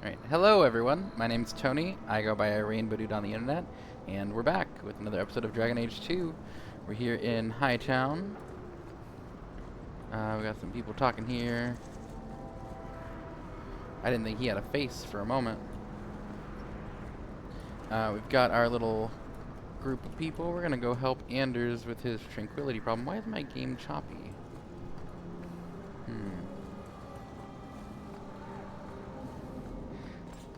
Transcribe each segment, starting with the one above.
Alright, hello everyone, my name's Tony, I go by Rainbow Dude on the internet, and we're back with another episode of Dragon Age 2. We're here in Hightown. We got some people talking here. I didn't think he had a face for a moment. We've got our little group of people. We're gonna go help Anders with his tranquility problem. Why is my game choppy?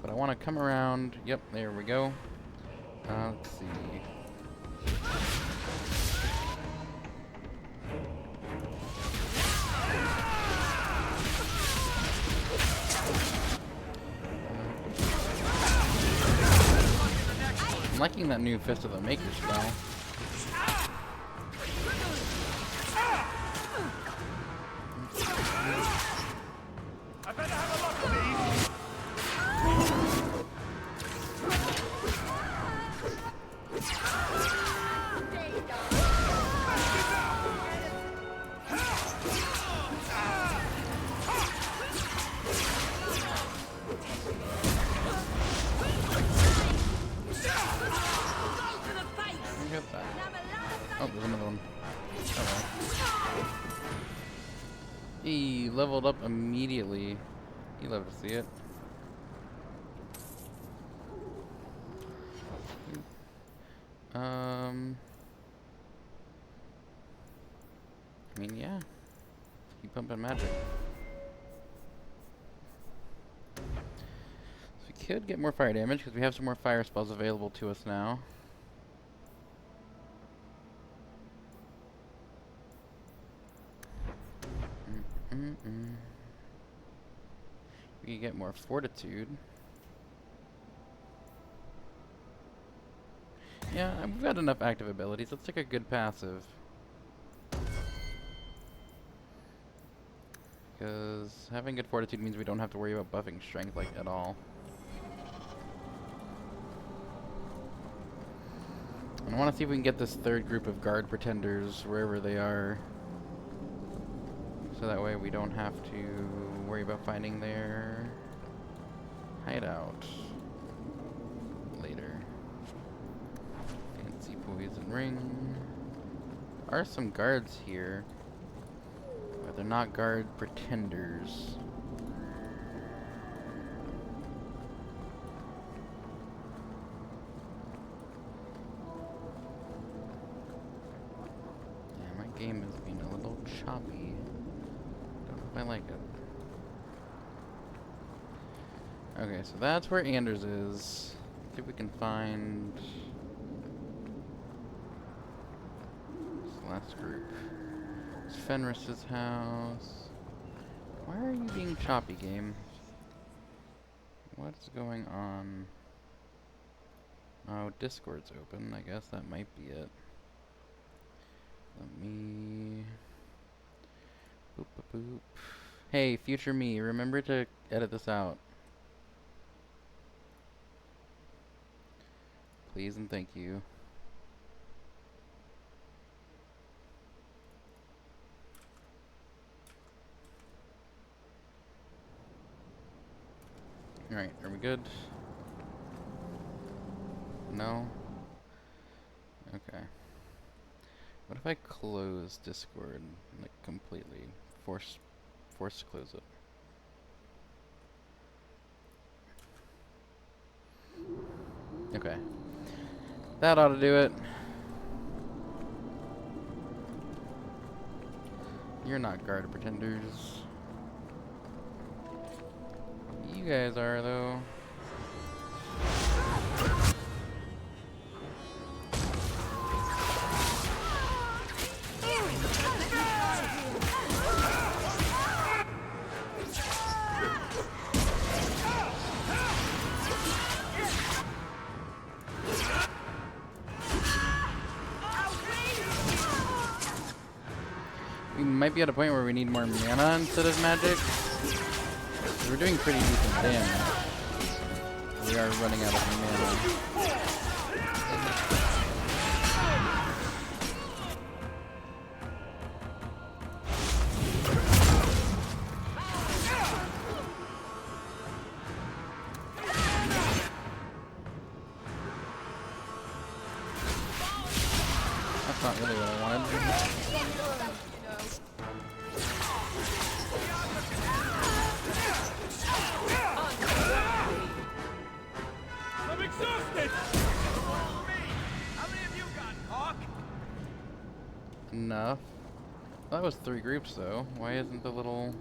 But I want to come around. Yep, there we go. Let's see. I'm liking that new Fist of the Maker spell. Oh, there's another one. Oh, well. He leveled up immediately. You love to see it. I mean, yeah. Keep pumping magic. So we could get more fire damage because we have some more fire spells available to us now. We can get more fortitude. Yeah, we've got enough active abilities. Let's take a good passive. Because having good fortitude means we don't have to worry about buffing strength like at all. And I want to see if we can get this third group of guard pretenders wherever they are. So that way we don't have to worry about finding their hideout later. Fancy poison ring. There are some guards here, but they're not guard pretenders. Yeah, my game is being a little choppy. I like it. Okay, so that's where Anders is. See if we can find this last group. It's Fenris's house. Why are you being choppy, game? What's going on? Oh, Discord's open. I guess that might be it. Let me... Boop, boop, boop. Hey, future me, remember to edit this out. Please and thank you. Alright, are we good? No? Okay. What if I close Discord, like, completely? Force to close it. Okay. That ought to do it. You're not guard pretenders. You guys are, though. We might be at a point where we need more mana instead of magic. We're doing pretty decent damage. We are running out of mana. not really what I wanted. I'm exhausted! How many of you got, Hawk? Enough. That was 3 groups though. Why isn't the little...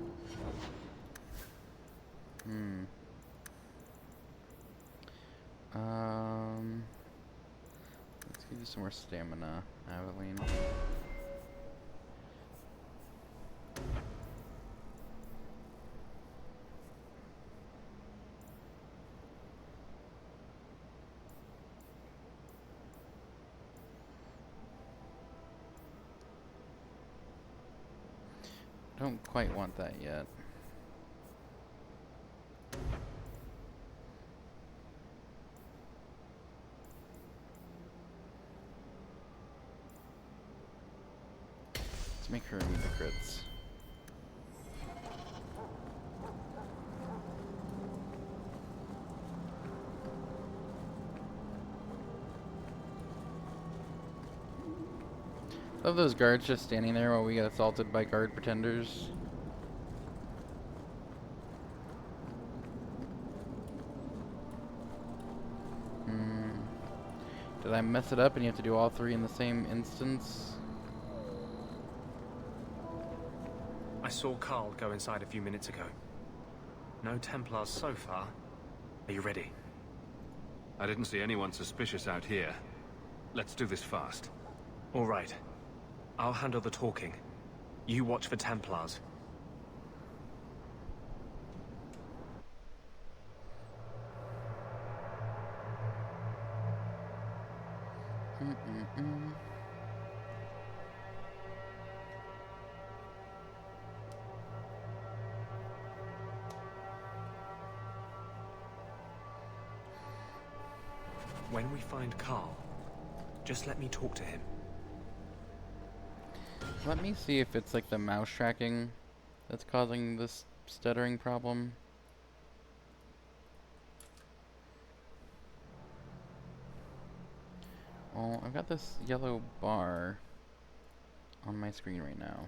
Let's give you some more stamina, Aveline. Don't quite want that yet. Let's make her remove the crits. Love those guards just standing there while we get assaulted by guard pretenders. Did I mess it up and you have to do all 3 in the same instance? I saw Carl go inside a few minutes ago. No Templars so far. Are you ready? I didn't see anyone suspicious out here. Let's do this fast. All right. I'll handle the talking. You watch for Templars. When we find Carl, just let me talk to him. Let me see if it's like the mouse tracking that's causing this stuttering problem. Well, I've got this yellow bar on my screen right now.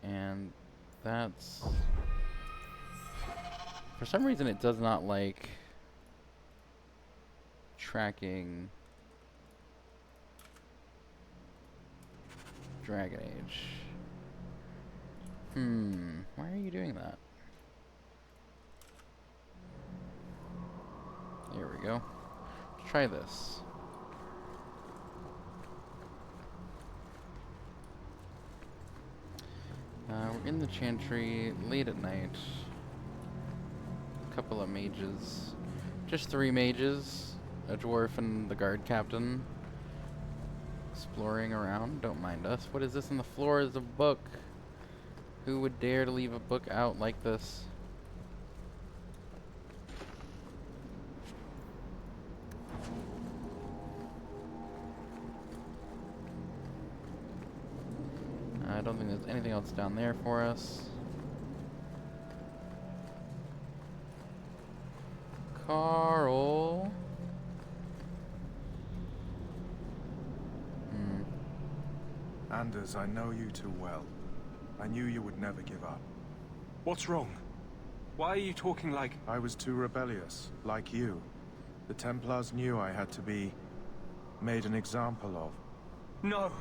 And that's... For some reason it does not like tracking Dragon Age. Why are you doing that? There we go. Let's try this. We're in the Chantry late at night. A couple of mages. Just 3 mages. A dwarf and the guard captain. Exploring around. Don't mind us. What is this on the floor? Is a book. Who would dare to leave a book out like this? I don't think there's anything else down there for us. Carl. Anders, I know you too well. I knew you would never give up. What's wrong? Why are you talking like... I was too rebellious, like you. The Templars knew I had to be made an example of. No!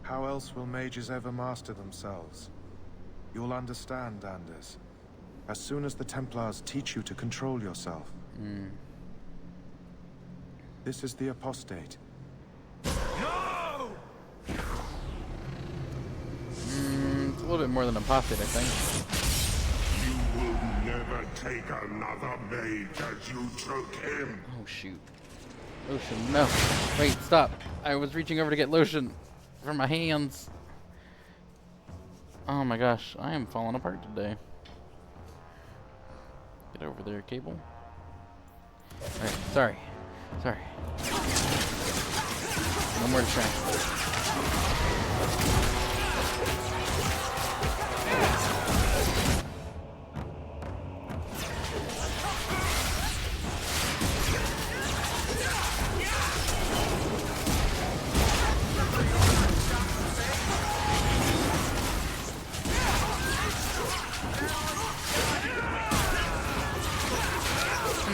How else will mages ever master themselves? You'll understand, Anders. As soon as the Templars teach you to control yourself. This is the apostate. No! It's a little bit more than apostate, I think. You will never take another mage as you took him. Oh, shoot. Lotion, no. Wait, stop. I was reaching over to get lotion for my hands. Oh my gosh, I am falling apart today. Get over there, Cable. Alright, sorry. Sorry. No more distractions.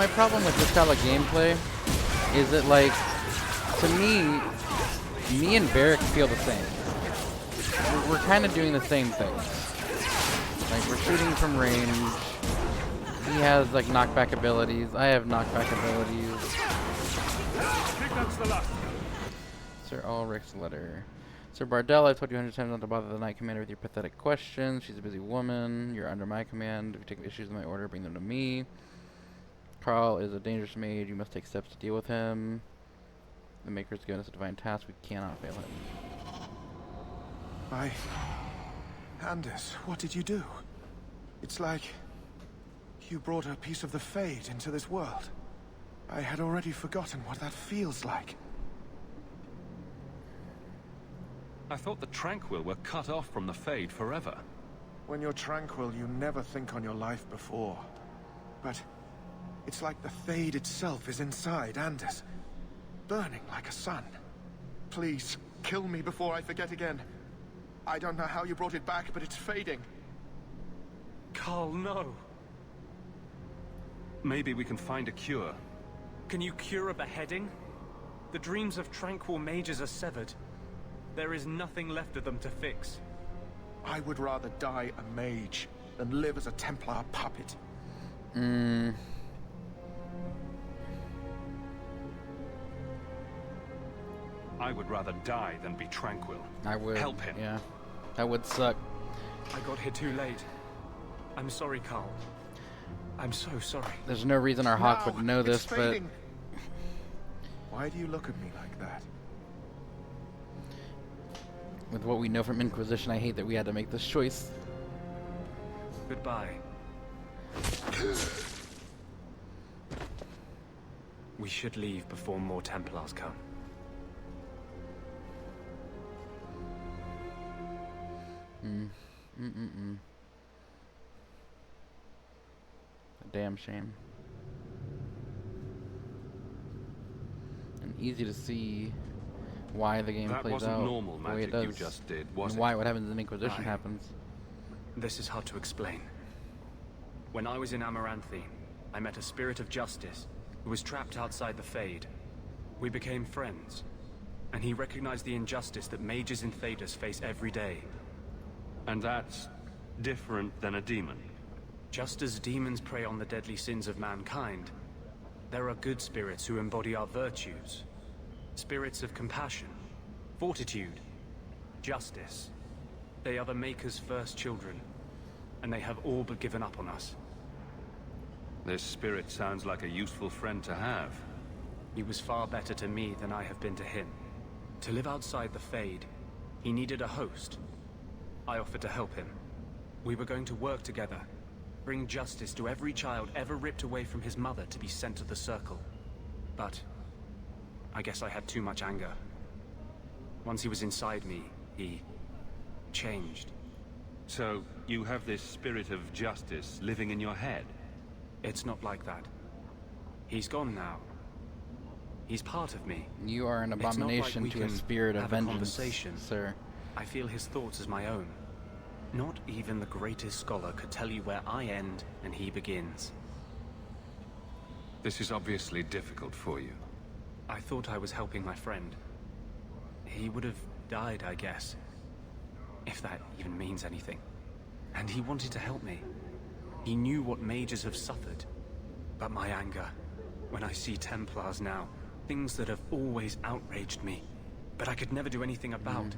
my problem with this style of gameplay is that, like, to me and Varric feel the same. We're kind of doing the same things. Like, we're shooting from range. He has, like, knockback abilities. I have knockback abilities. I think that's the last. Sir Ulrich's letter. Sir Bardell, I've told you 100 times not to bother the Knight Commander with your pathetic questions. She's a busy woman. You're under my command. If you take issues with my order, bring them to me. Carl is a dangerous mage. You must take steps to deal with him. The Maker's given us a divine task. We cannot fail him. Anders, what did you do? It's like you brought a piece of the Fade into this world. I had already forgotten what that feels like. I thought the Tranquil were cut off from the Fade forever. When you're tranquil, you never think on your life before. But it's like the Fade itself is inside Anders, burning like a sun. Please, kill me before I forget again. I don't know how you brought it back, but it's fading. Carl, no. Maybe we can find a cure. Can you cure a beheading? The dreams of tranquil mages are severed. There is nothing left of them to fix. I would rather die a mage than live as a Templar puppet. I would rather die than be tranquil. I would. Help him. Yeah. That would suck. I got here too late. I'm sorry, Carl. I'm so sorry. There's no reason our Hawk would know this, it's but... fading. Why do you look at me like that? with what we know from Inquisition, I hate that we had to make this choice. Goodbye. We should leave before more Templars come. A damn shame. And easy to see why the game That plays wasn't out normal the way it magic does. you just did, was and it? why what happens in Inquisition happens. This is hard to explain. When I was in Amaranthine, I met a spirit of justice who was trapped outside the Fade. We became friends, and he recognized the injustice that mages in Thedas face every day. And that's different than a demon. Just as demons prey on the deadly sins of mankind, there are good spirits who embody our virtues. Spirits of compassion, fortitude, justice. They are the Maker's first children, and they have all but given up on us. This spirit sounds like a useful friend to have. He was far better to me than I have been to him. To live outside the Fade, he needed a host. I offered to help him. We were going to work together, bring justice to every child ever ripped away from his mother to be sent to the Circle. But I guess I had too much anger. Once he was inside me, he changed. So, you have this spirit of justice living in your head? It's not like that. He's gone now. He's part of me. You are an It's not like abomination we to a can spirit of have a vengeance, conversation. sir. I feel his thoughts as my own. Not even the greatest scholar could tell you where I end and he begins. This is obviously difficult for you. I thought I was helping my friend. He would have died, I guess. If that even means anything. And he wanted to help me. He knew what mages have suffered. But my anger, when I see Templars now, things that have always outraged me, but I could never do anything about,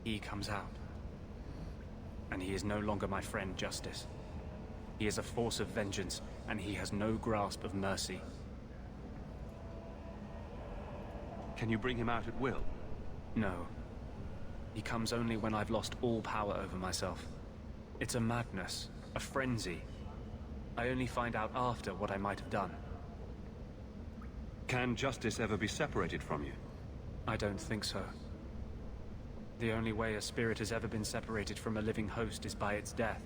he comes out. And he is no longer my friend, Justice. He is a force of vengeance, and he has no grasp of mercy. Can you bring him out at will? No. He comes only when I've lost all power over myself. It's a madness, a frenzy. I only find out after what I might have done. Can justice ever be separated from you? I don't think so. The only way a spirit has ever been separated from a living host is by its death.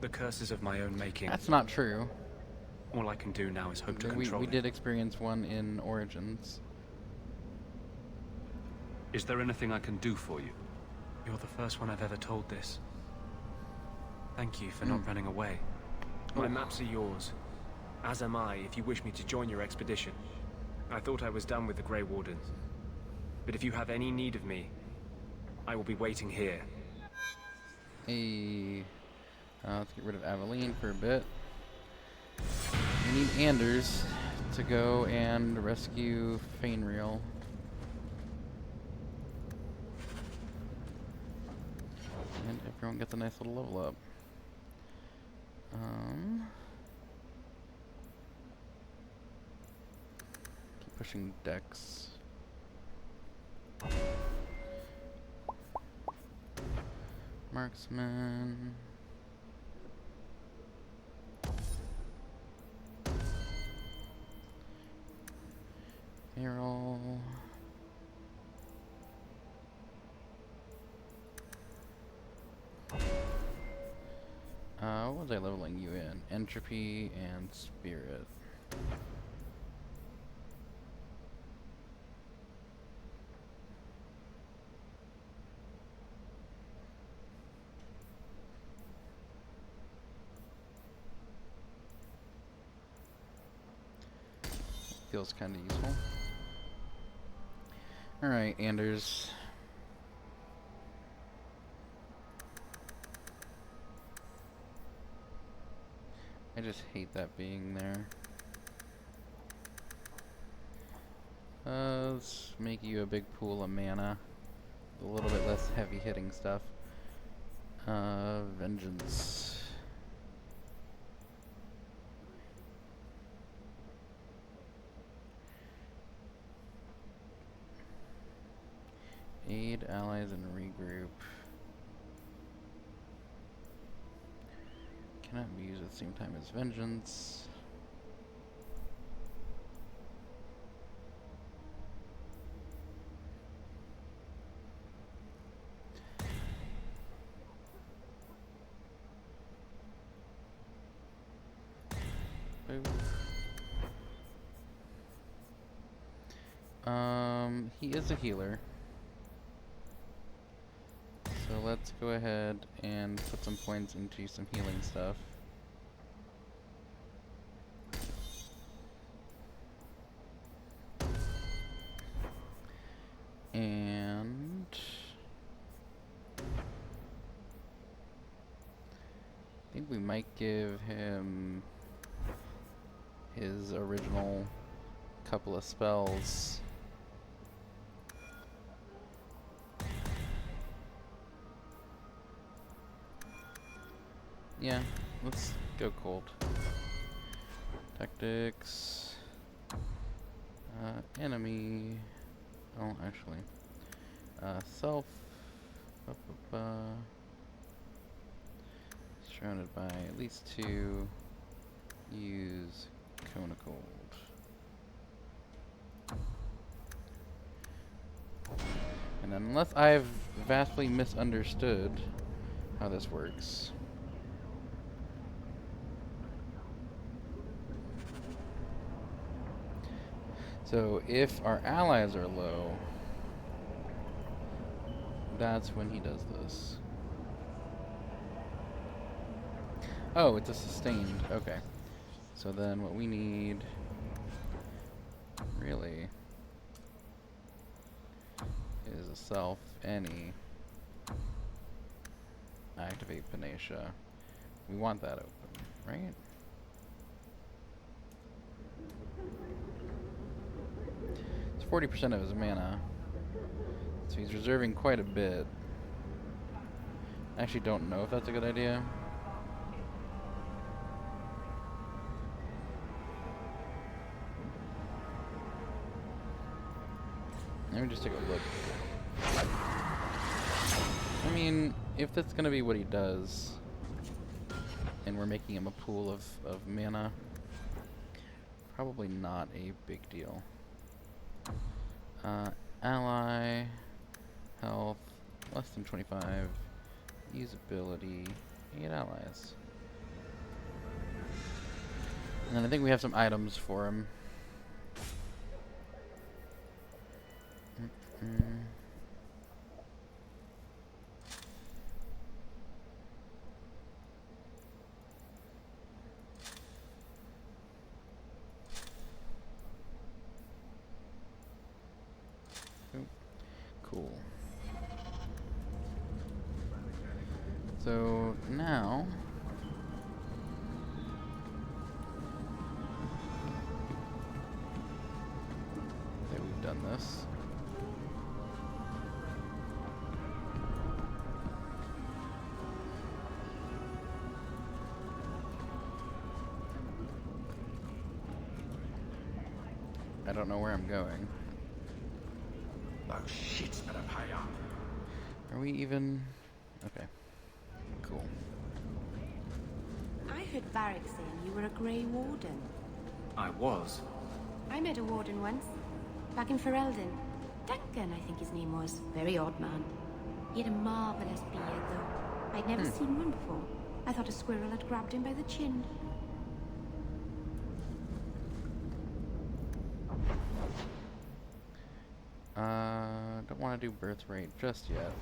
The curses of my own making. That's not true. All I can do now is hope to control We it. did experience one in Origins. Is there anything I can do for you? You're the first one I've ever told this. Thank you for not running away. My maps are yours. As am I, if you wish me to join your expedition. I thought I was done with the Grey Wardens. But if you have any need of me, I will be waiting here. Hey, let's get rid of Aveline for a bit. We need Anders to go and rescue Fainreal. And everyone gets a nice little level up. Keep pushing Dex. Marksman. Payroll. What was I leveling you in? Entropy and Spirit. Feels kind of useful. Alright, Anders. I just hate that being there. Let's make you a big pool of mana. A little bit less heavy hitting stuff. Vengeance. Aid allies and regroup. Cannot be used at the same time as vengeance. He is a healer. So let's go ahead and put some points into some healing stuff. And I think we might give him his original couple of spells. Yeah, let's go cold. Tactics. Enemy. Oh, actually. Self. Surrounded by at least 2. Use Cone of Cold. And unless I've vastly misunderstood how this works. So if our allies are low, that's when he does this. Oh, it's a sustained. Okay. So then what we need really is a self any activate Panacea. We want that open, right? It's 40% of his mana. So he's reserving quite a bit. I actually don't know if that's a good idea. Let me just take a look. I mean, if that's gonna be what he does, and we're making him a pool of mana, probably not a big deal. Ally, health, less than 25, usability, 8 allies. And then I think we have some items for him. this. I don't know where I'm going. Those shits better pay up. Are we even... Okay. Cool. I heard Varric saying you were a Grey Warden. I was. I met a Warden once, back in Ferelden. Duncan, I think his name was. Very odd man. He had a marvelous beard, though. I'd never seen one before. I thought a squirrel had grabbed him by the chin. Don't want to do birthright just yet.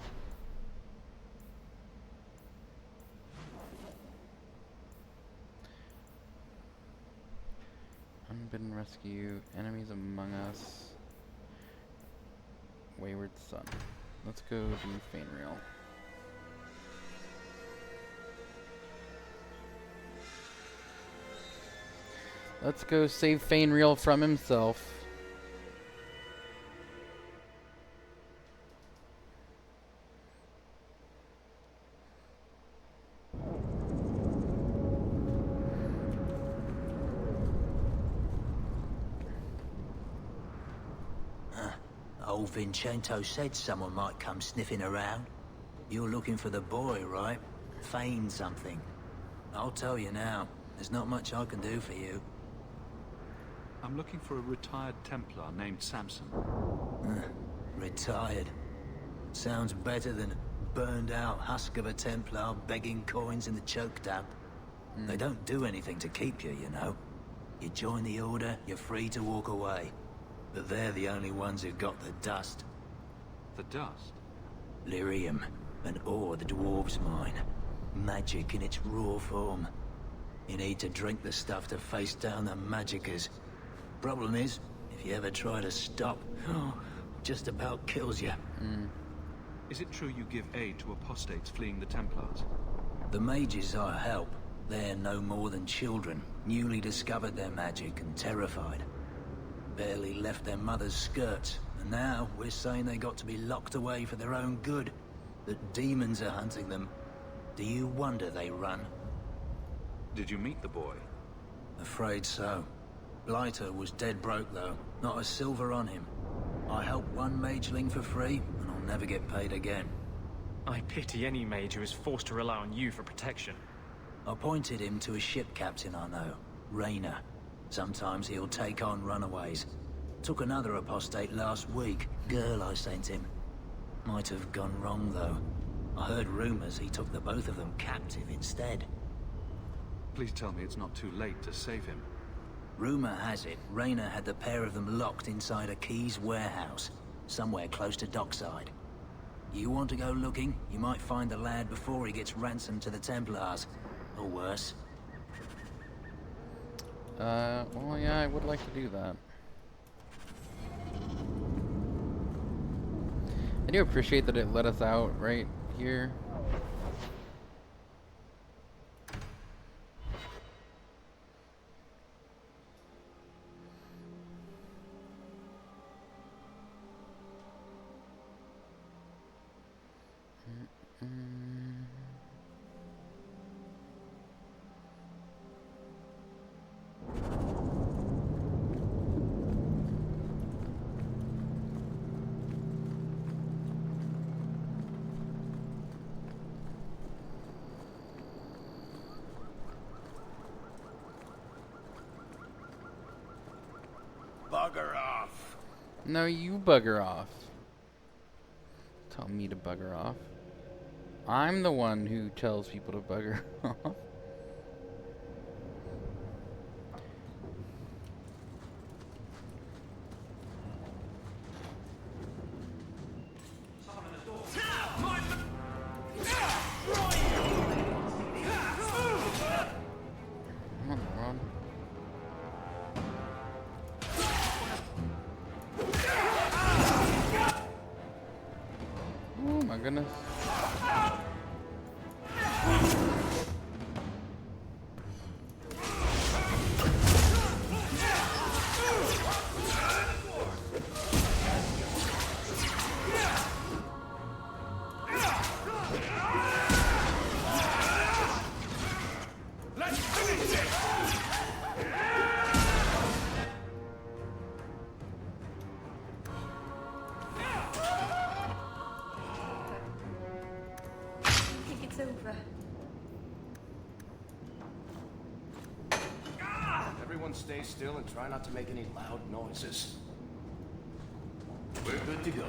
Unbidden rescue, enemies among us, wayward son. Let's go do Fainreal. Let's go save Fainreal from himself. Old Vincento said someone might come sniffing around. You're looking for the boy, right? Feign something. I'll tell you now, there's not much I can do for you. I'm looking for a retired templar named Samson. Retired. Sounds better than burned out husk of a templar begging coins in the choke damp. They don't do anything to keep you, you know. You join the order, you're free to walk away. But they're the only ones who've got the dust. The dust? Lyrium, an ore the dwarves mine. Magic in its raw form. You need to drink the stuff to face down the magicers. Problem is, if you ever try to stop, just about kills you. Is it true you give aid to apostates fleeing the Templars? The mages I help, they're no more than children, newly discovered their magic and terrified. Barely left their mother's skirts, and now we're saying they got to be locked away for their own good. That demons are hunting them. Do you wonder they run? Did you meet the boy? Afraid so. Blighter was dead broke though, not a silver on him. I helped one mageling for free, and I'll never get paid again. I pity any mage who is forced to rely on you for protection. I pointed him to a ship captain I know, Rayner. Sometimes he'll take on runaways. Took another apostate last week, girl I sent him. Might have gone wrong though. I heard rumors he took the both of them captive instead. Please tell me it's not too late to save him. Rumor has it, Rayner had the pair of them locked inside a Keys warehouse, somewhere close to dockside. You want to go looking, you might find the lad before he gets ransomed to the Templars. Or worse. Well, yeah, I would like to do that. I do appreciate that it let us out right here. Bugger off. No, you bugger off. Tell me to bugger off. I'm the one who tells people to bugger off. Come on, Ron. Oh my goodness. Everyone stay still and try not to make any loud noises. We're good to go.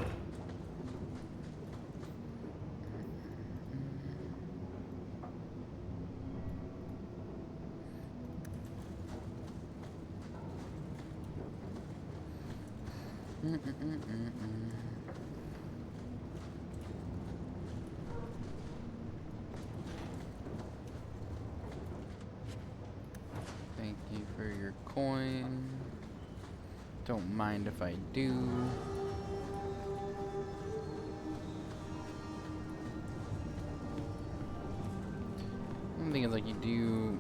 Thank you for your coin. Don't mind if I do. One thing is, like, you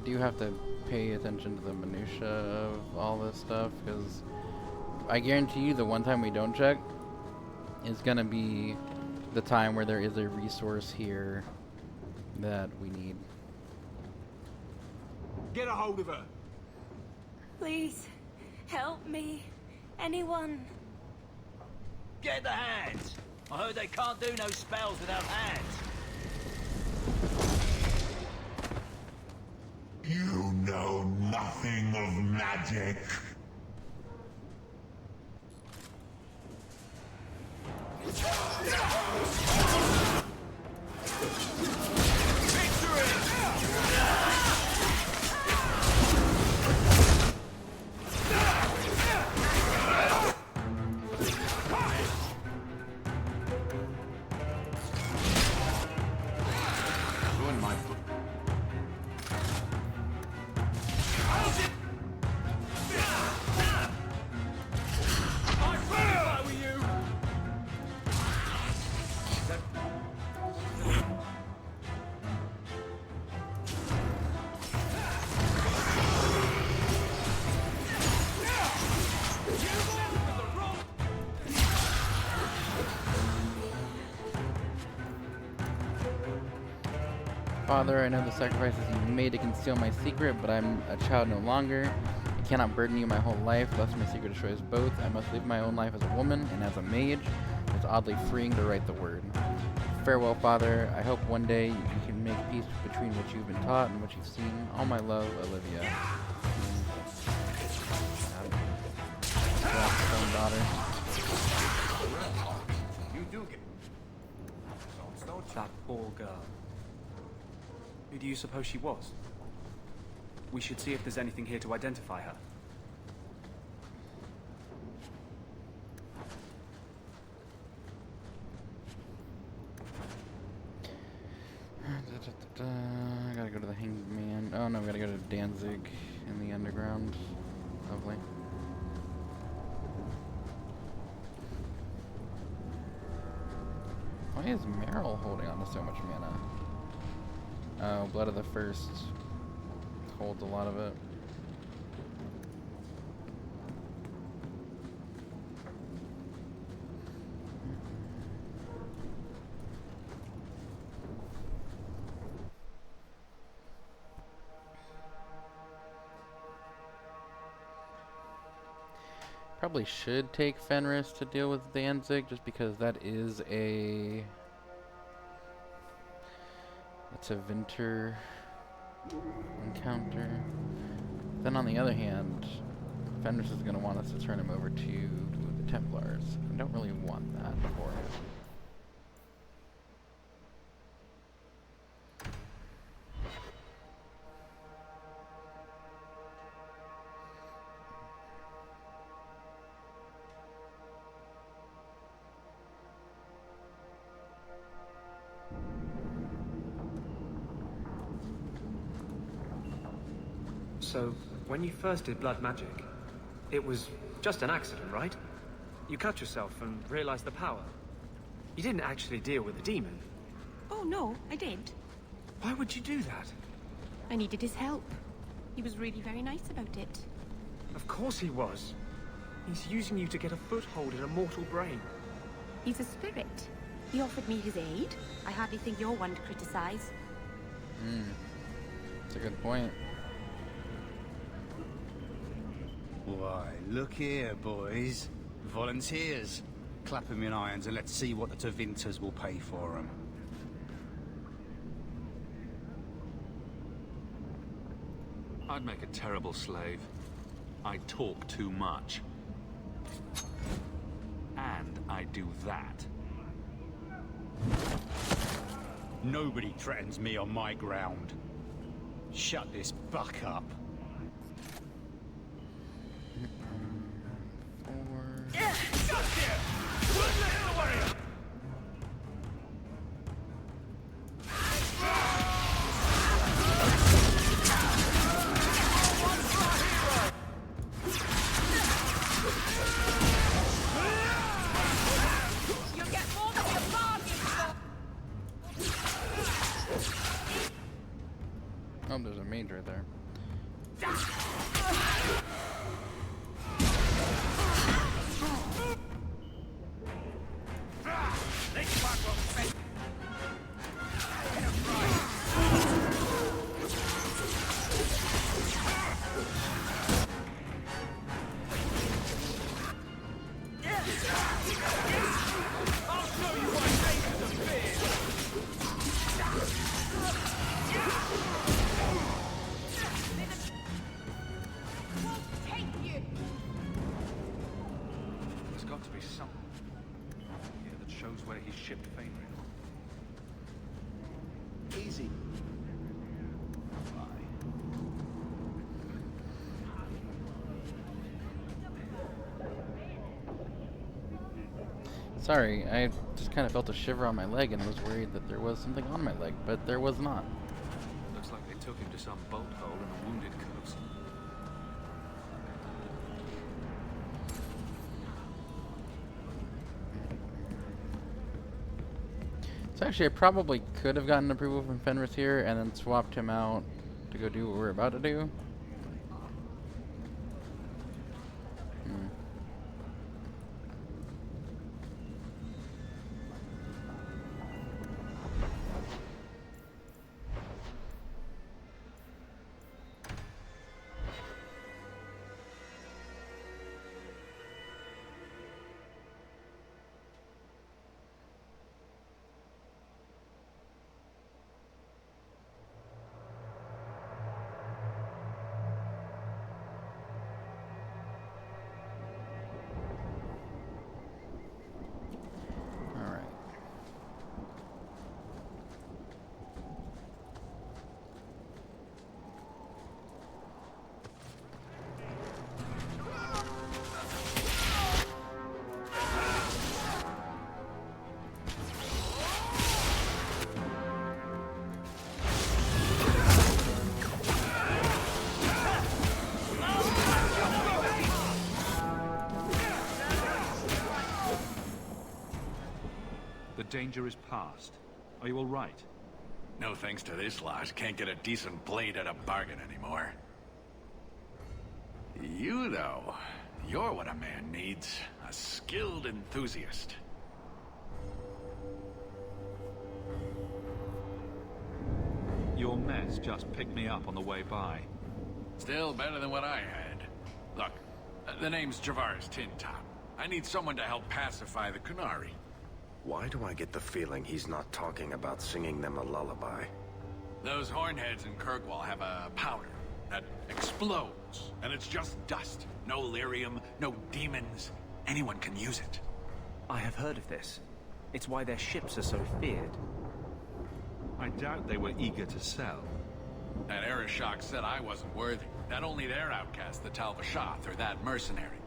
do have to pay attention to the minutia of all this stuff, because I guarantee you the one time we don't check is gonna be the time where there is a resource here that we need. Get a hold of her. Please, help me. Anyone? Get the hands! I heard they can't do no spells without hands. You know nothing of magic. Father, I know the sacrifices you've made to conceal my secret, but I'm a child no longer. I cannot burden you my whole life, lest my secret destroys both. I must live my own life as a woman and as a mage. It's oddly freeing to write the word. Farewell, Father. I hope one day you can make peace between what you've been taught and what you've seen. All my love, Olivia. Own daughter. You do get... That poor girl. Who do you suppose she was? We should see if there's anything here to identify her. I gotta go to the Hanged Man. Oh no, we gotta go to Danzig in the underground. Lovely. Why is Meryl holding on to so much mana? Oh, Blood of the First holds a lot of it. Probably should take Fenris to deal with Danzig, just because that is a... It's a Vinter encounter. Then on the other hand, Fenris is going to want us to turn him over to the Templars. I don't really want that for him. So, when you first did blood magic, it was just an accident, right? You cut yourself and realized the power. You didn't actually deal with the demon. Oh, no, I did. Why would you do that? I needed his help. He was really very nice about it. Of course he was. He's using you to get a foothold in a mortal brain. He's a spirit. He offered me his aid. I hardly think you're one to criticize. That's a good point. Why, look here, boys. Volunteers. Clap 'em in irons and let's see what the Tevinters will pay for 'em. I'd make a terrible slave. I talk too much. And I do that. Nobody threatens me on my ground. Shut this buck up. Oh, there's a mage right there. There's got to be something here that shows where he shipped Fainrin. Easy. Sorry, I just kind of felt a shiver on my leg and was worried that there was something on my leg, but there was not. Looks like they took him to some bolt hole in the Wounded Coast. So actually, I probably could have gotten approval from Fenris here and then swapped him out to go do what we're about to do. The danger is past. Are you all right? No thanks to this lot, can't get a decent blade at a bargain anymore. You, though, you're what a man needs. A skilled enthusiast. Your mess just picked me up on the way by. Still better than what I had. Look, the name's Javaris Tintop. I need someone to help pacify the Kunari. Why do I get the feeling he's not talking about singing them a lullaby? Those hornheads in Kirkwall have a powder that explodes, and it's just dust. No lyrium, no demons. Anyone can use it. I have heard of this. It's why their ships are so feared. I doubt they were eager to sell. That Arishok said I wasn't worthy. That only their outcast, the Talvashath, or that mercenary.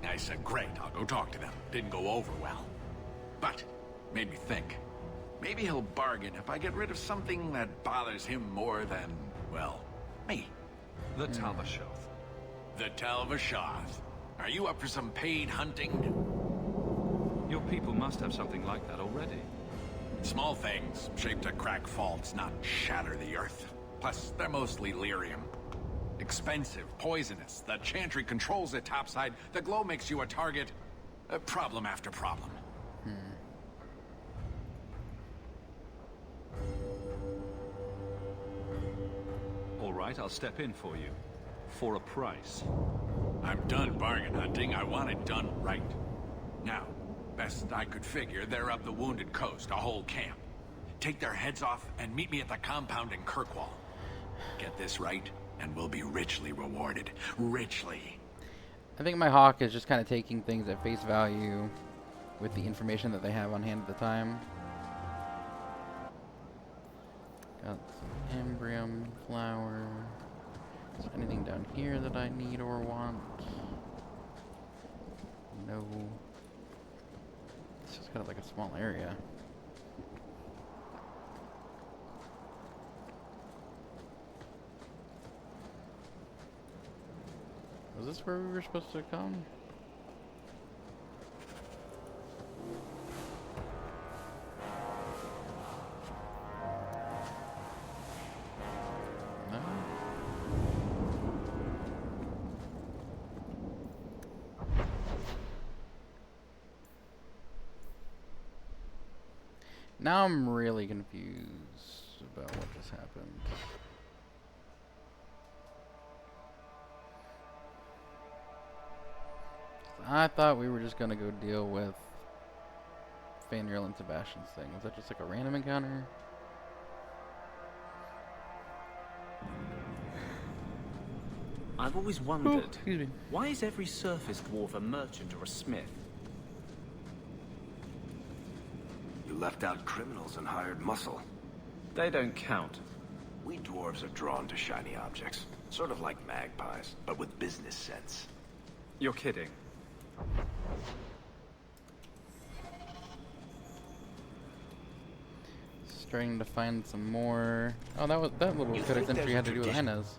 I said, great, I'll go talk to them. Didn't go over well. But, made me think. Maybe he'll bargain if I get rid of something that bothers him more than, well, me. The Talvashath. The Talvashath. Are you up for some paid hunting? Your people must have something like that already. Small things, shaped to crack faults, not shatter the earth. Plus, they're mostly lyrium. Expensive, poisonous. The chantry controls it topside. The glow makes you a target. Problem after problem. All right, I'll step in for you. For a price. I'm done bargain hunting. I want it done right. Now, best I could figure, they're up the Wounded Coast, a whole camp. Take their heads off and meet me at the compound in Kirkwall. Get this right. and we'll be richly rewarded. Richly. I think my hawk is just kind of taking things at face value with the information that they have on hand at the time. Got some embryon flower. Is there anything down here that I need or want? No. It's just kind of like a small area. Was this where we were supposed to come? No. Now I'm really confused about what just happened. I thought we were just gonna go deal with Fanriel and Sebastian's thing. Was that just like a random encounter? I've always wondered, why is every surface dwarf a merchant or a smith? You left out criminals and hired muscle. They don't count. We dwarves are drawn to shiny objects. Sort of like magpies, but with business sense. You're kidding. Starting to find some more. Oh, that little bit of entry had to do with Inez,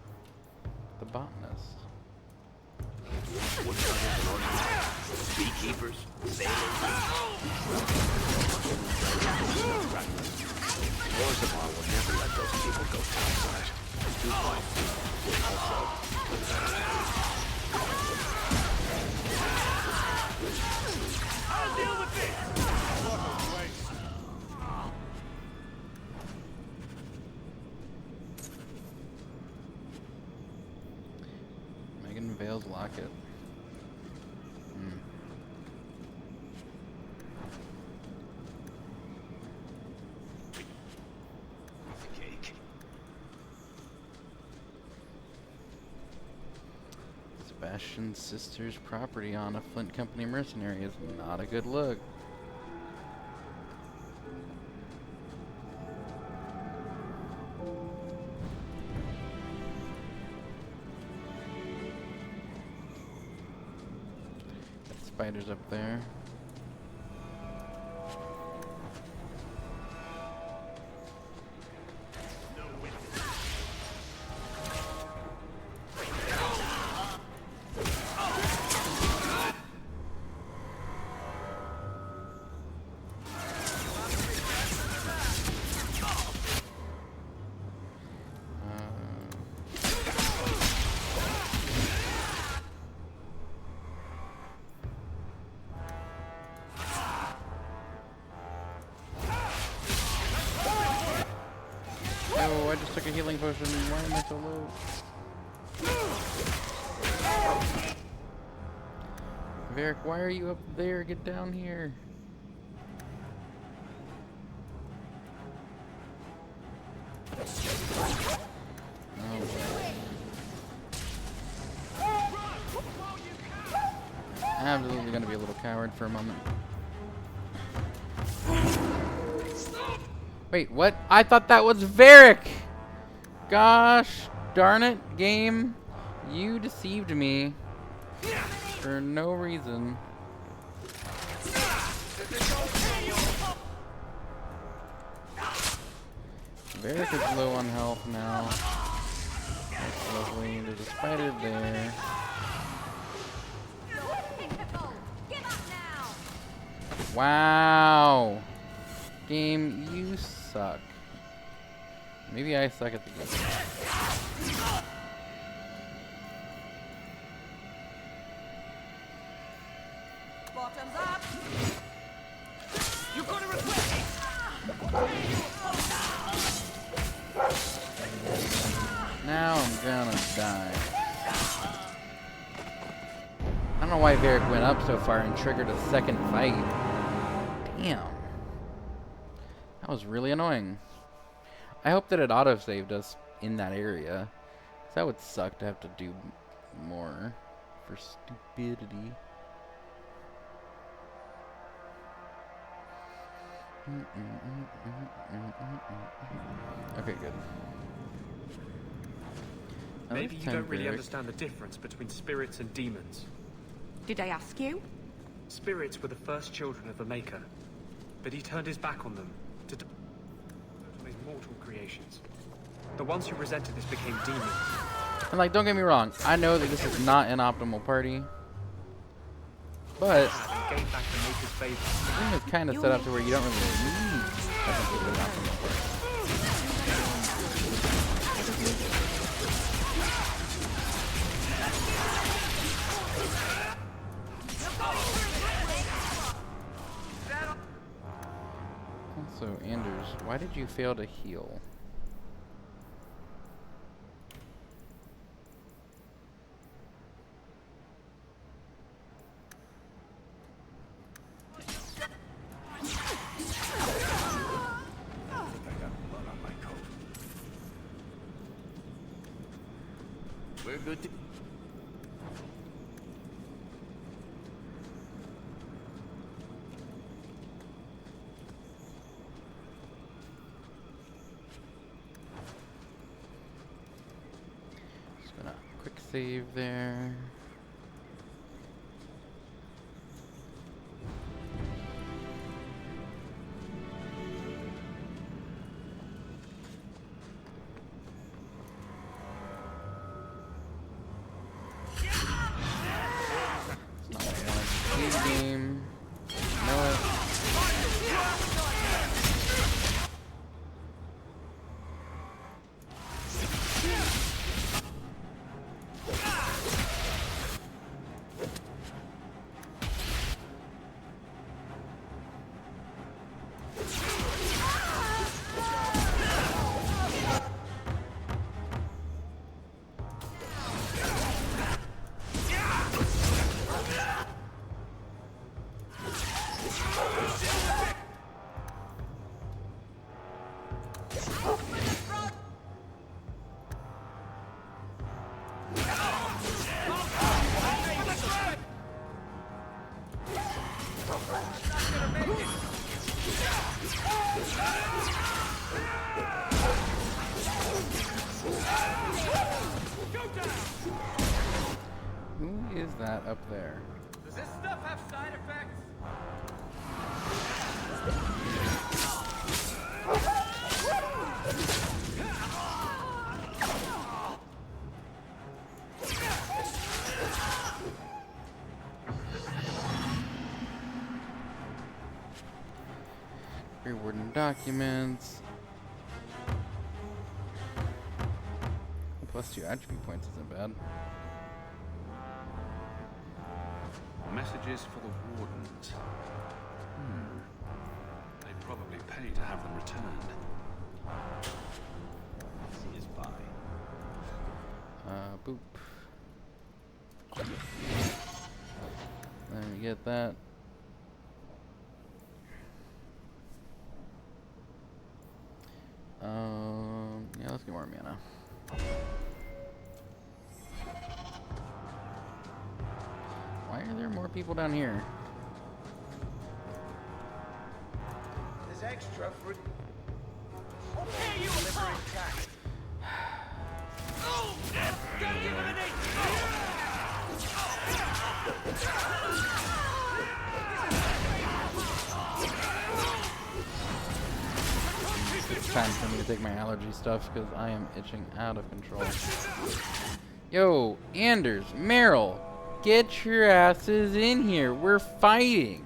the botanist. Beekeepers, sailors. Orzammar will never let those people go topside. Too far. I'll deal with this! What a waste. Megan Vale's locket. Cake. Sebastian's sister's property on a Flint Company mercenary is not a good look. Spiders up there. Oh, I just took a healing potion. Why am I so low? Varric, why are you up there? Get down here. Oh, absolutely gonna be a little coward for a moment. Wait, what? I thought that was Varric! Gosh darn it, game. You deceived me for no reason. Varric is low on health now. That's lovely. There's a spider there. Wow. Game, you suck. Maybe I suck at the game. Bottoms up. You got to request. Now I'm gonna die. I don't know why Varric went up so far and triggered a second fight. Damn. That was really annoying. I hope that it auto-saved us in that area. That would suck to have to do more for stupidity. Okay, good. Maybe you don't really understand the difference between spirits and demons. Did I ask you? Spirits were the first children of the Maker, but he turned his back on them to on his mortal creations. The ones who resented this became demons. And like, don't get me wrong, I know that this is not an optimal party, but Gain back the Maker's favor. the game is kind of set up to where you don't really need a completely optimal party. Also, Anders, why did you fail to heal? We're good to... Just gonna quick save there. Game. Know it. Who is that up there? Does this stuff have side effects? Rewarding documents. +2 attribute points isn't bad. Messages for the wardens. They'd probably pay to have them returned. See us by. Boop. Let me get that. Yeah, let's get more mana. Why are there more people down here? There's extra for... Hey, you delivering tax. Oh, gotta give him an It's time for me to take my allergy stuff because I am itching out of control. Yo, Anders, Meryl, get your asses in here. We're fighting.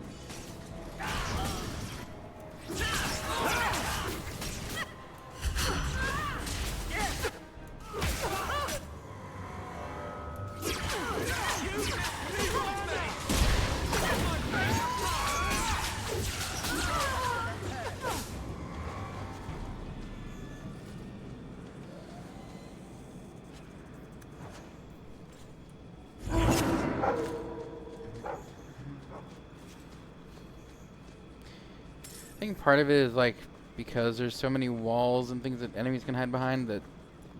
I think part of it is like because there's so many walls and things that enemies can hide behind that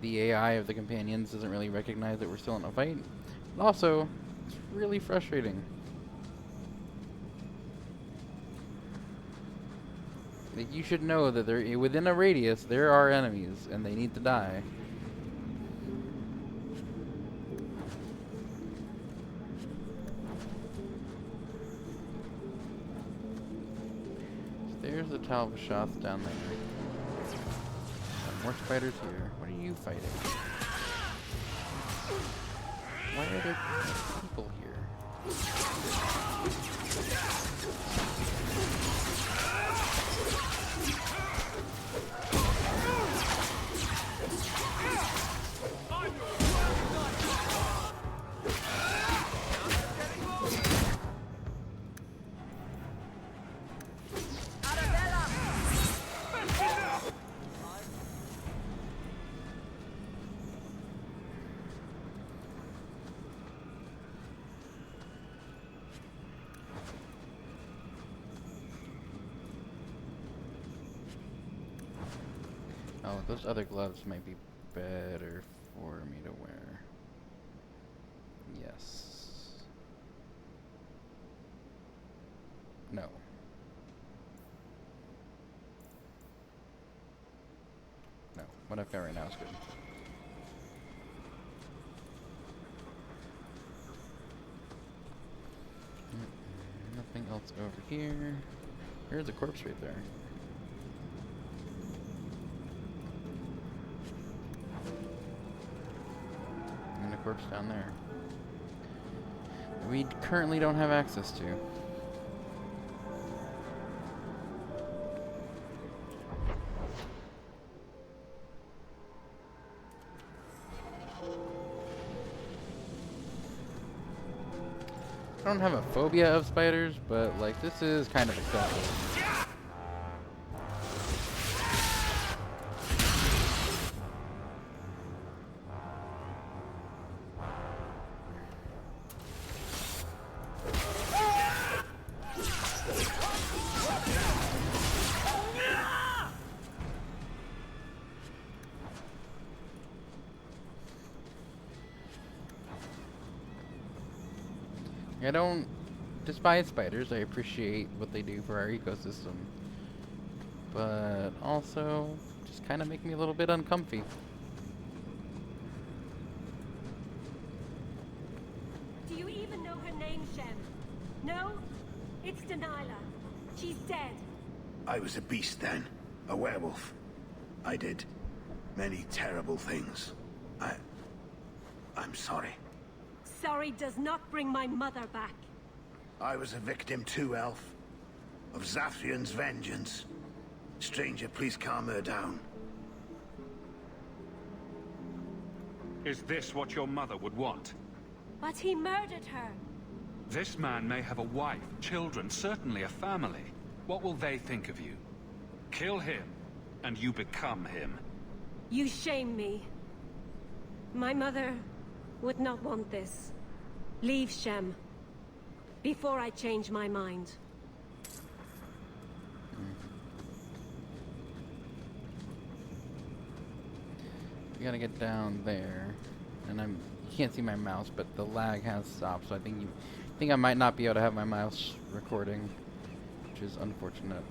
the AI of the companions doesn't really recognize that we're still in a fight. And also, it's really frustrating. Like, you should know that they're within a radius. There are enemies, and they need to die. So there's the Talvashoth down there. More spiders here. What are you fighting? Why are there people here? Oh, those other gloves might be better for me to wear. Yes. No. No. What I've got right now is good. Nothing else over here. There's a corpse right there. And a corpse down there. We currently don't have access to. I don't have a phobia of spiders, but like this is kind of acceptable. I don't despise spiders. I appreciate what they do for our ecosystem. But also, just kind of make me a little bit uncomfy. Do you even know her name, Shem? No? It's Delilah. She's dead. I was a beast then. A werewolf. I did many terrible things. I'm sorry. Sorry does not bring my mother back. I was a victim too, Elf. Of Zathrian's vengeance. Stranger, please calm her down. Is this what your mother would want? But he murdered her. This man may have a wife, children, certainly a family. What will they think of you? Kill him, and you become him. You shame me. My mother would not want this. Leave, Shem. Before I change my mind. We gotta get down there, and you can't see my mouse, but the lag has stopped. So I think I might not be able to have my mouse recording, which is unfortunate.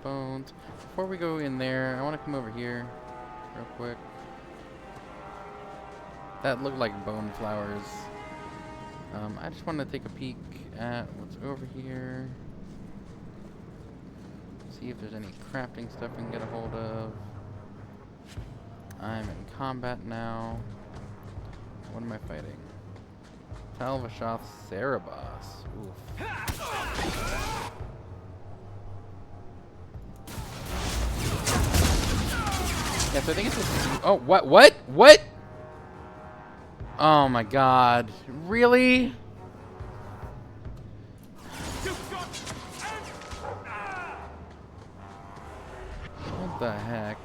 Bones. Before we go in there, I want to come over here real quick. That looked like bone flowers. I just want to take a peek at what's over here. See if there's any crafting stuff we can get a hold of. I'm in combat now. What am I fighting? Talvashoth Cerebos. Oof. Yeah, so I think it's just... Oh, what? What? Oh my god. Really? What the heck?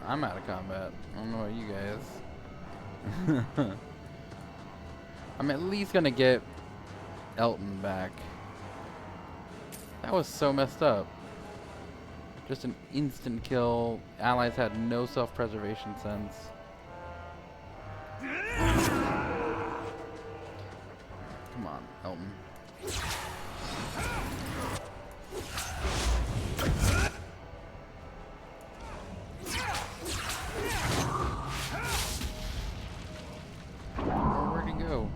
I'm out of combat. I don't know about you guys. I'm at least gonna get Elton back. That was so messed up. Just an instant kill. Allies had no self-preservation sense. Come on, Elton. Where'd he go?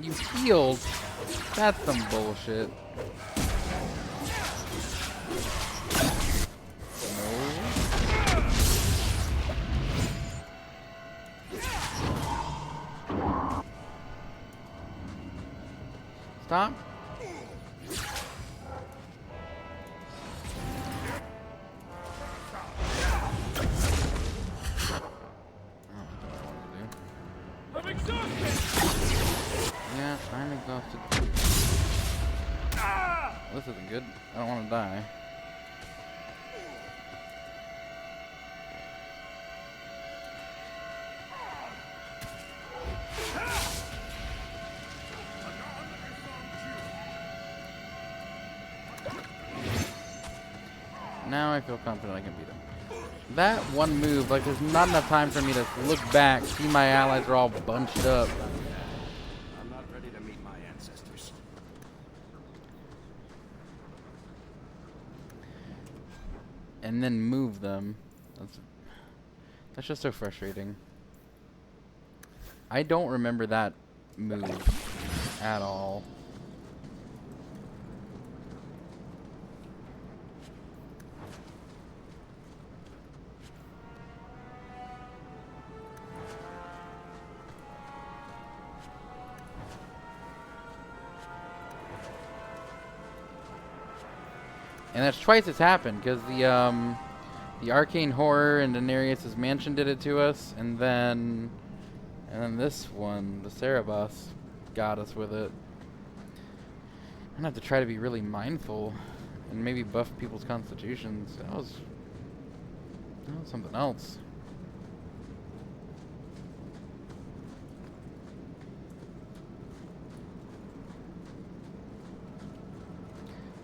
You healed? That's some bullshit. Stop. I'm exhausted. Yeah, I'm exhausted. This isn't good. I don't want to die. Now I feel confident I can beat him. That one move, like there's not enough time for me to look back, see my allies are all bunched up. I'm not ready to meet my ancestors. And then move them. That's just so frustrating. I don't remember that move at all. And that's twice it's happened, because the arcane horror in Daenerys' mansion did it to us, and then this one, the Cerebos, got us with it. I'm gonna have to try to be really mindful and maybe buff people's constitutions. That was something else.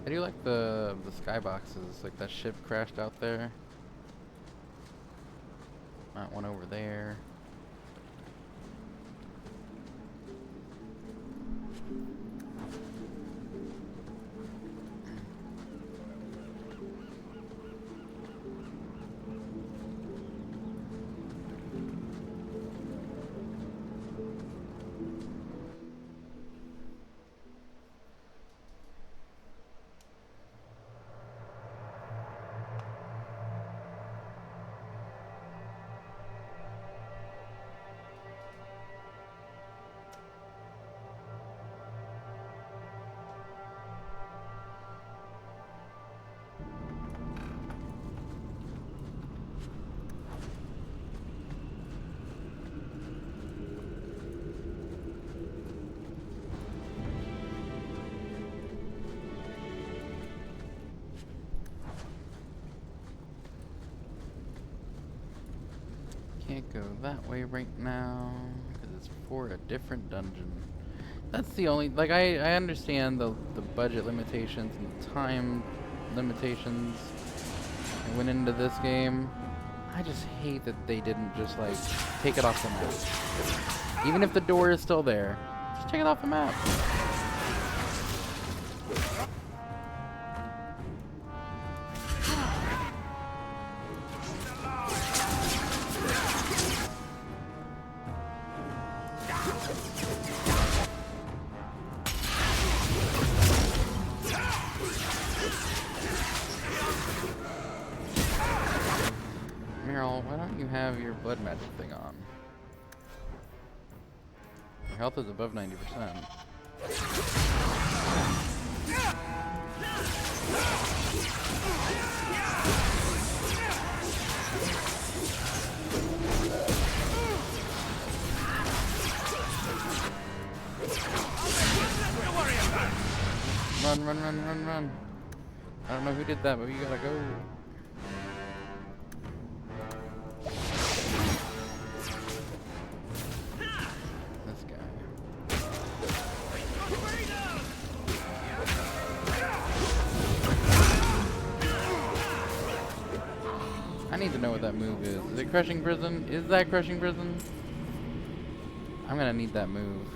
I do like the skyboxes, like that ship crashed out there. Not one over there. Can't go that way right now because it's for a different dungeon. That's the only, like, I understand the budget limitations and the time limitations that went into this game. I just hate that they didn't just like take it off the map. Even if the door is still there, just take it off the map. Why don't you have your blood magic thing on? Your health is above 90%. Run, run, run, run, run. I don't know who did that, but you gotta go. need to know what that move is. Is it Crushing Prison? Is that Crushing Prison? I'm gonna need that move.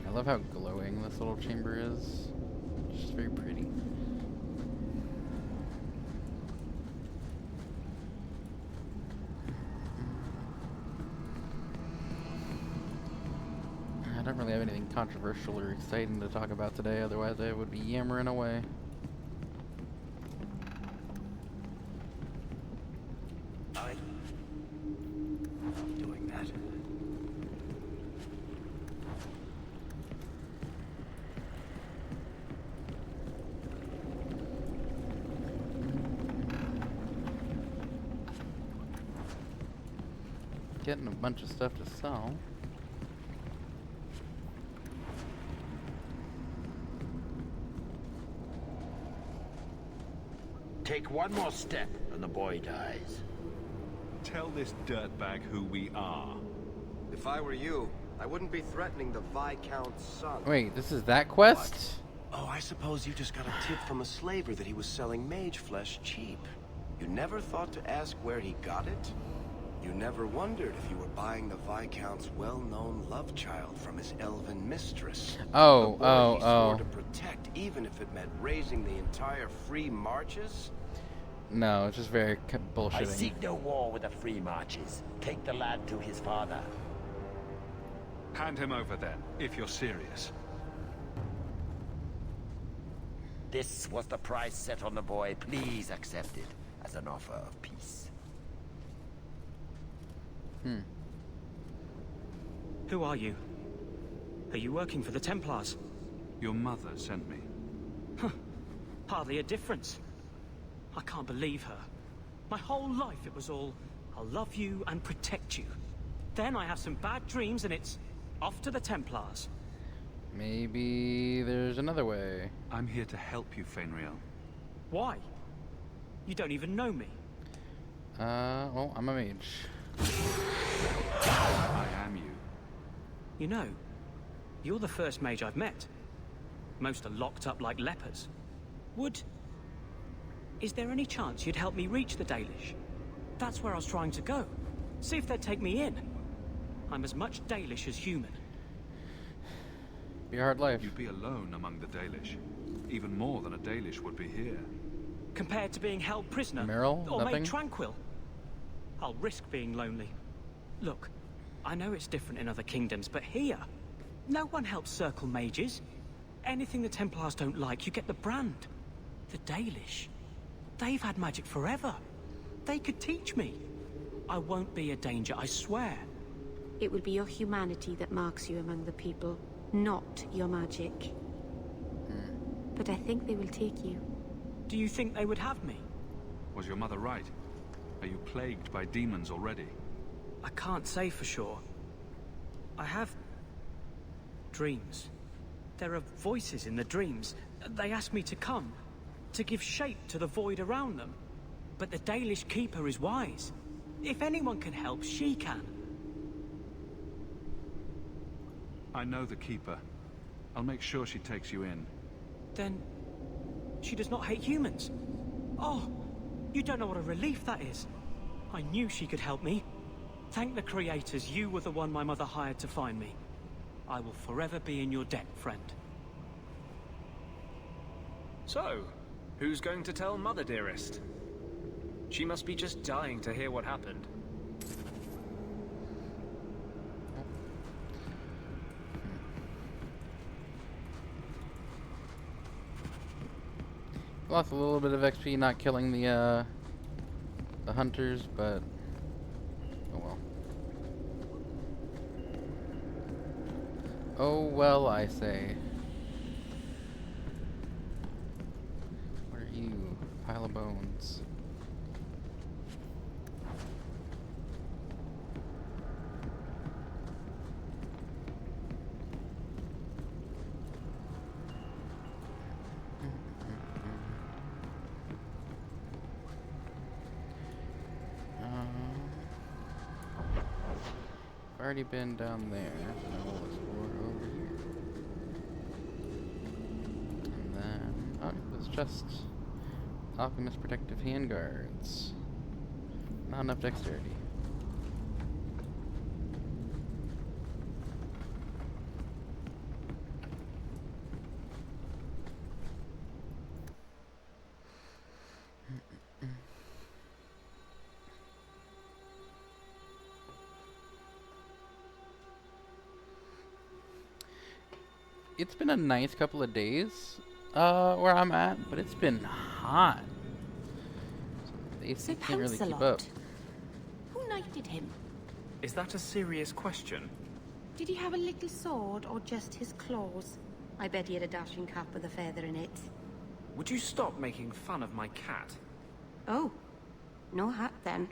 I love how glowing this little chamber is. It's just very pretty. I don't really have anything controversial or exciting to talk about today, otherwise I would be yammering away. I'm doing that. Getting a bunch of stuff to sell. Take one more step and the boy dies. Tell this dirtbag who we are. If I were you, I wouldn't be threatening the Viscount's son. Wait, this is that quest? What? Oh, I suppose you just got a tip from a slaver that he was selling mage flesh cheap. You never thought to ask where he got it? You never wondered if you were buying the Viscount's well-known love child from his elven mistress. Oh, the boy he swore to protect, even if it meant raising the entire free marches? No, it's just very bullshitting. I seek no war with the free marches. Take the lad to his father. Hand him over then, if you're serious. This was the price set on the boy. Please accept it as an offer of peace. Who are you? Are you working for the Templars? Your mother sent me. Huh. Hardly a difference. I can't believe her. My whole life it was all, I'll love you and protect you. Then I have some bad dreams and it's off to the Templars. Maybe there's another way. I'm here to help you, Fenriel. Why? You don't even know me. Well, I'm a mage. I am you. You know, you're the first mage I've met. Most are locked up like lepers. Is there any chance you'd help me reach the Dalish? That's where I was trying to go. See if they'd take me in. I'm as much Dalish as human. Be a hard life. You'd be alone among the Dalish. Even more than a Dalish would be here. Compared to being held prisoner Meryl, or nothing? made tranquil. I'll risk being lonely. Look, I know it's different in other kingdoms, but here, no one helps circle mages. Anything the Templars don't like, you get the brand. The Dalish, they've had magic forever. They could teach me. I won't be a danger, I swear. It will be your humanity that marks you among the people, not your magic. But I think they will take you. Do you think they would have me? Was your mother right? Are you plagued by demons already? I can't say for sure. I have dreams. There are voices in the dreams. They ask me to come, to give shape to the void around them. But the Dalish Keeper is wise. If anyone can help, she can. I know the Keeper. I'll make sure she takes you in. Then she does not hate humans. Oh, you don't know what a relief that is. I knew she could help me. Thank the creators, you were the one my mother hired to find me. I will forever be in your debt, friend. So, who's going to tell Mother, dearest? She must be just dying to hear what happened. Lost a little bit of XP not killing the hunters, but oh well. Oh well, I say. What are you? Pile of bones. already been down there, so now we'll explore over here. And then, oh, it's just Alchemist Protective Handguards. Not enough dexterity. It's been a nice couple of days where I'm at, but it's been hot. So the AC can't really keep up. Who knighted him? Is that a serious question? Did he have a little sword or just his claws? I bet he had a dashing cap with a feather in it. Would you stop making fun of my cat? Oh, no hat then.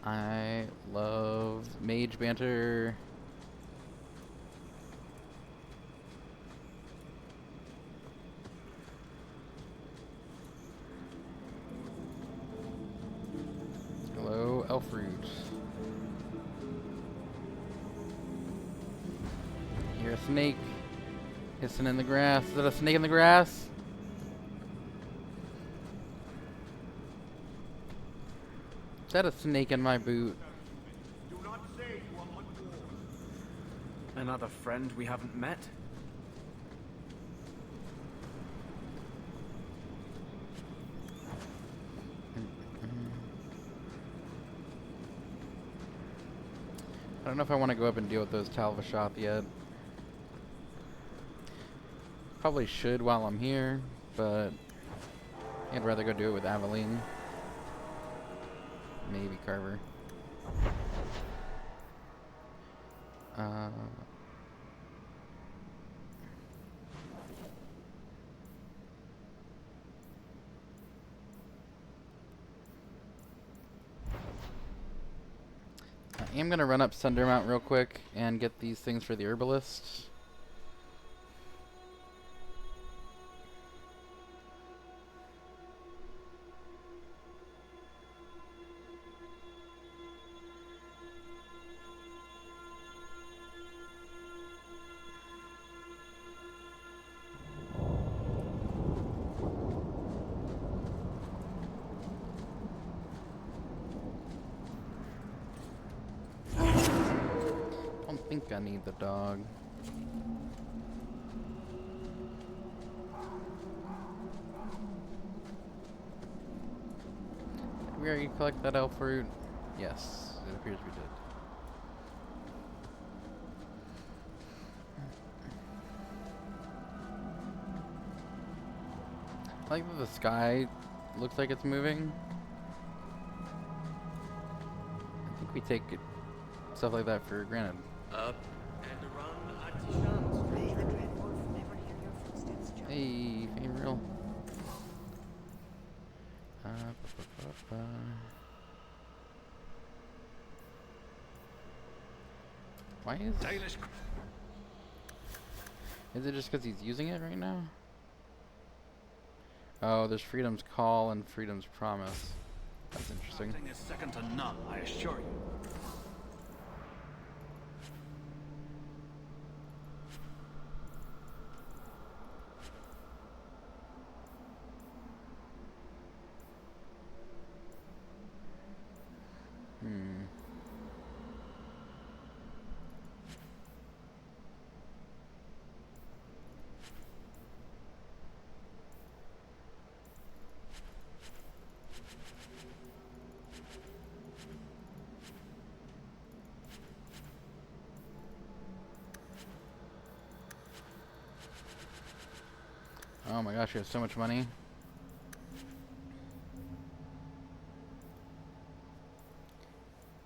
I love mage banter. Hello, Elfroot. You're a snake hissing in the grass. Is that a snake in the grass? Is that a snake in my boot? Another friend we haven't met? I don't know if I want to go up and deal with those Talvashoth yet. Probably should while I'm here, but I'd rather go do it with Aveline. Maybe Carver. I am going to run up Sundermount real quick and get these things for the herbalist. I think I need the dog. Did we already collect that elf fruit? Yes, it appears we did. I like that the sky looks like it's moving. I think we take stuff like that for granted. Up and around artisans. May the Dread Wolf never hear your footsteps, John. Hey, fame real. Why is it just because he's using it right now? Oh, there's Freedom's Call and Freedom's Promise. That's interesting. Something is second to none, I assure you. Oh my gosh, you have so much money.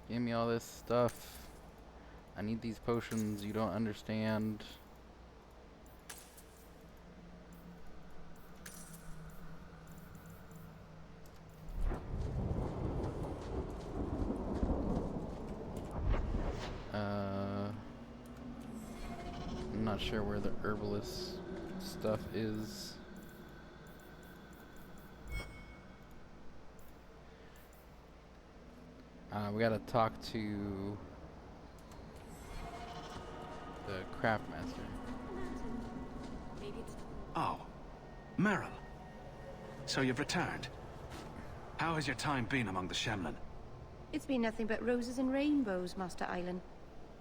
Give me all this stuff. I need these potions you don't understand. I'm not sure where the herbalist stuff is. We gotta talk to the craft master. Oh, Meryl. So you've returned. How has your time been among the Shemlin? It's been nothing but roses and rainbows, Master Island.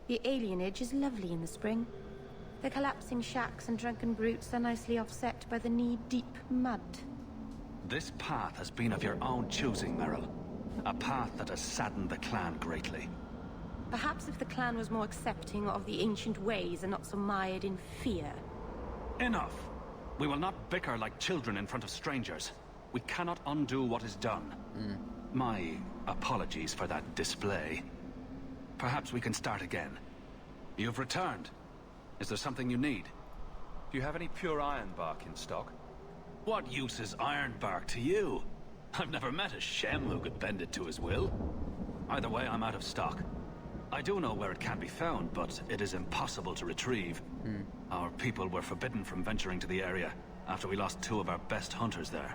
The alienage is lovely in the spring. The collapsing shacks and drunken brutes are nicely offset by the knee-deep mud. This path has been of your own choosing, Meryl. A path that has saddened the clan greatly. Perhaps if the clan was more accepting of the ancient ways and not so mired in fear. Enough! We will not bicker like children in front of strangers. We cannot undo what is done. My apologies for that display. Perhaps we can start again. You've returned. Is there something you need? Do you have any pure iron bark in stock? What use is iron bark to you? I've never met a Shem who could bend it to his will. Either way, I'm out of stock. I do know where it can be found, but it is impossible to retrieve. Our people were forbidden from venturing to the area after we lost 2 of our best hunters there.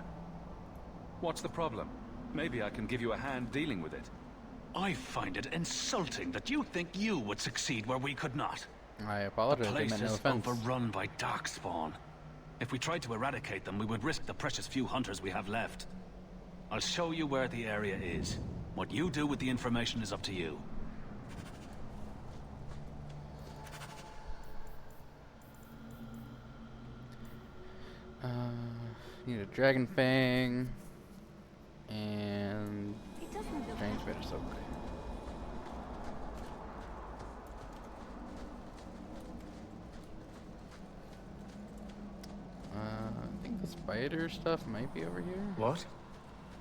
What's the problem? Maybe I can give you a hand dealing with it. I find it insulting that you think you would succeed where we could not. I apologize. The I place meant no is offense. overrun by darkspawn. If we tried to eradicate them, we would risk the precious few hunters we have left. I'll show you where the area is. What you do with the information is up to you. Need a dragon fang and strange bitter soak. I think the spider stuff might be over here. What?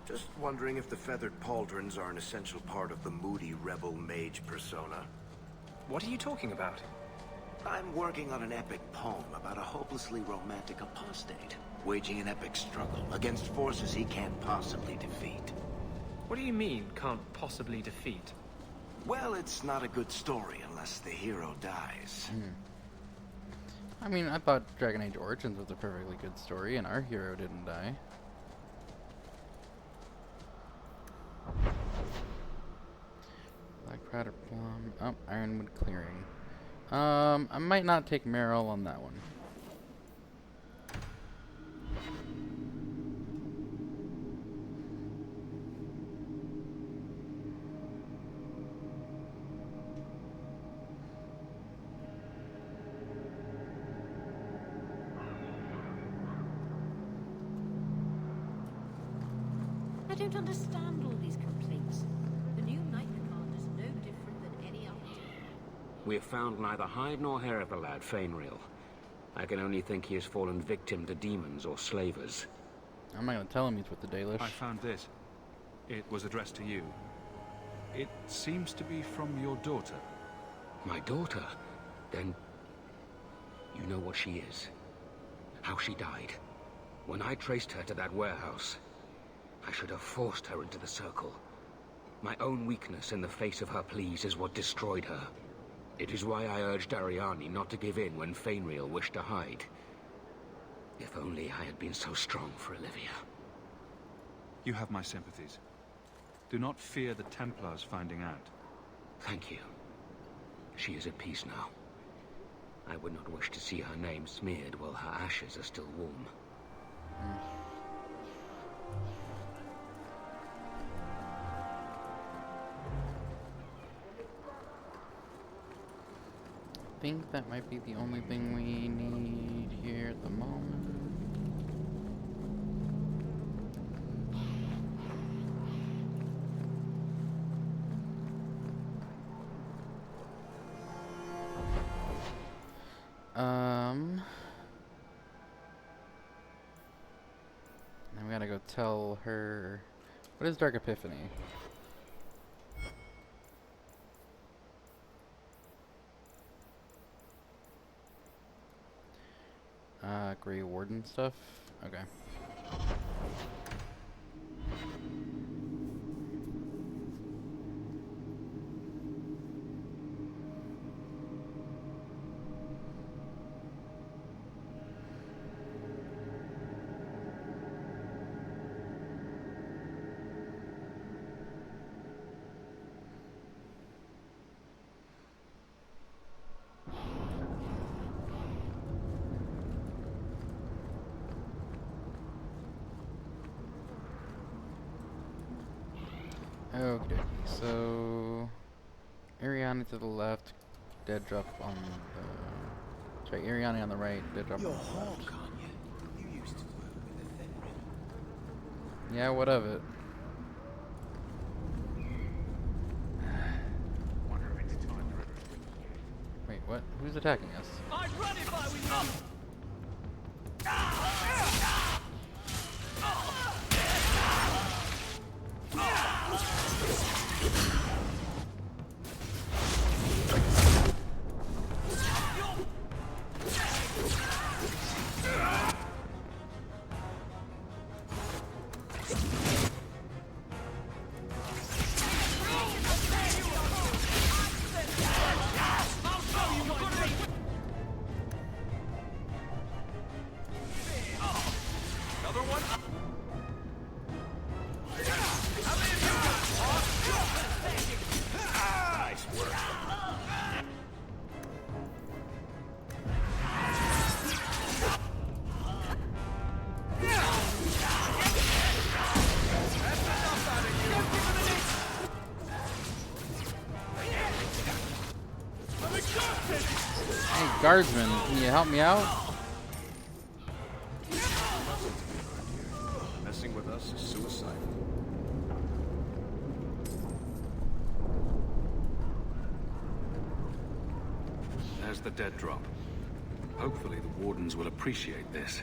Just wondering if the feathered pauldrons are an essential part of the moody rebel mage persona. What are you talking about? I'm working on an epic poem about a hopelessly romantic apostate, waging an epic struggle against forces he can't possibly defeat. What do you mean, can't possibly defeat? Well, it's not a good story unless the hero dies. I mean, I thought Dragon Age Origins was a perfectly good story, and our hero didn't die. Black Powder Plum. Oh, Ironwood Clearing. I might not take Meryl on that one. I don't understand all these complaints. The new Knight Commander's no different than any other. We have found neither hide nor hair of the lad, Fainreal. I can only think he has fallen victim to demons or slavers. I'm not gonna tell him he's with the Dalish. I found this. It was addressed to you. It seems to be from your daughter. My daughter? Then you know what she is. How she died. When I traced her to that warehouse, I should have forced her into the circle. My own weakness in the face of her pleas is what destroyed her. It is why I urged Ariani not to give in when Fainreal wished to hide. If only I had been so strong for Olivia. You have my sympathies. Do not fear the Templars finding out. Thank you. She is at peace now. I would not wish to see her name smeared while her ashes are still warm. I think that might be the only thing we need here at the moment. I'm gonna go tell her. What is Dark Epiphany? Grey Warden stuff? Okay. Okay, so Ariana to the left, dead drop on the. Sorry, Ariana on the right, dead drop on the left. Hawk, aren't you? You used to work with the Fenrir. Yeah, what of it? Wait, what? Who's attacking us? I'd run if I were you! Hey, guardsman, can you help me out? Messing with us is suicide. There's the dead drop. Hopefully the wardens will appreciate this.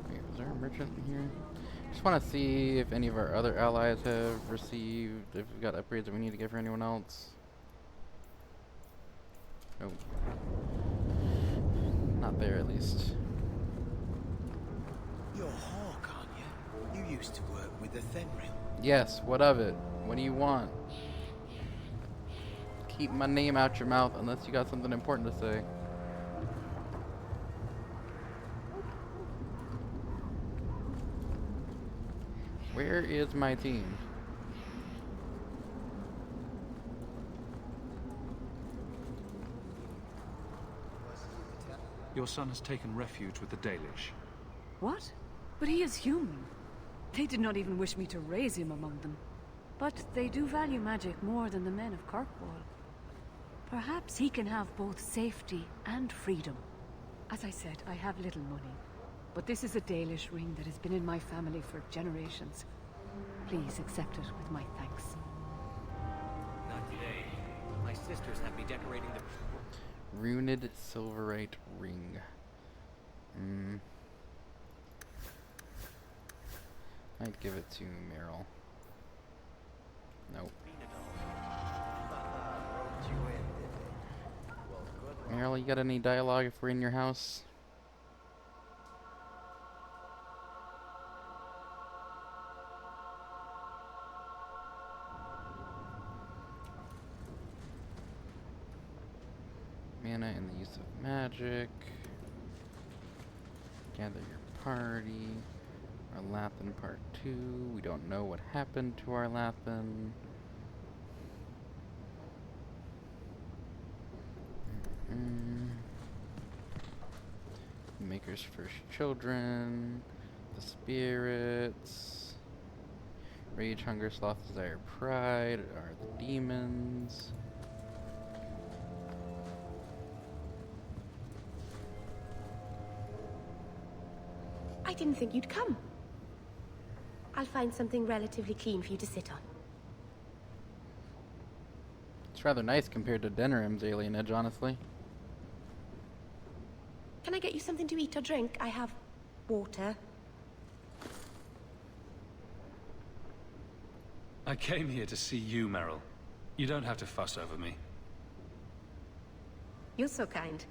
Wait, is there a merchant in here? Just want to see if any of our other allies have received, if we've got upgrades that we need to get for anyone else. Nope. Not there, at least. You're Hawk, aren't you? You used to work with the Fenrir. Yes, what of it? What do you want? Keep my name out your mouth unless you got something important to say. Where is my team? Your son has taken refuge with the Dalish. What? But he is human. They did not even wish me to raise him among them. But they do value magic more than the men of Kirkwall. Perhaps he can have both safety and freedom. As I said, I have little money. But this is a Dalish ring that has been in my family for generations. Please accept it with my thanks. Not today. My sisters have me decorating the... Runed silverite ring. I'd give it to Meryl. Nope. Meryl, you got any dialogue if we're in your house? Mana and the use of magic. Gather your party. Our Lathan part 2. We don't know what happened to our Lathan. Maker's first children. The spirits. Rage, hunger, sloth, desire, pride are the demons. I didn't think you'd come. I'll find something relatively clean for you to sit on. It's rather nice compared to Denerim's alienage, honestly. Can I get you something to eat or drink? I have water. I came here to see you, Meryl. You don't have to fuss over me. You're so kind.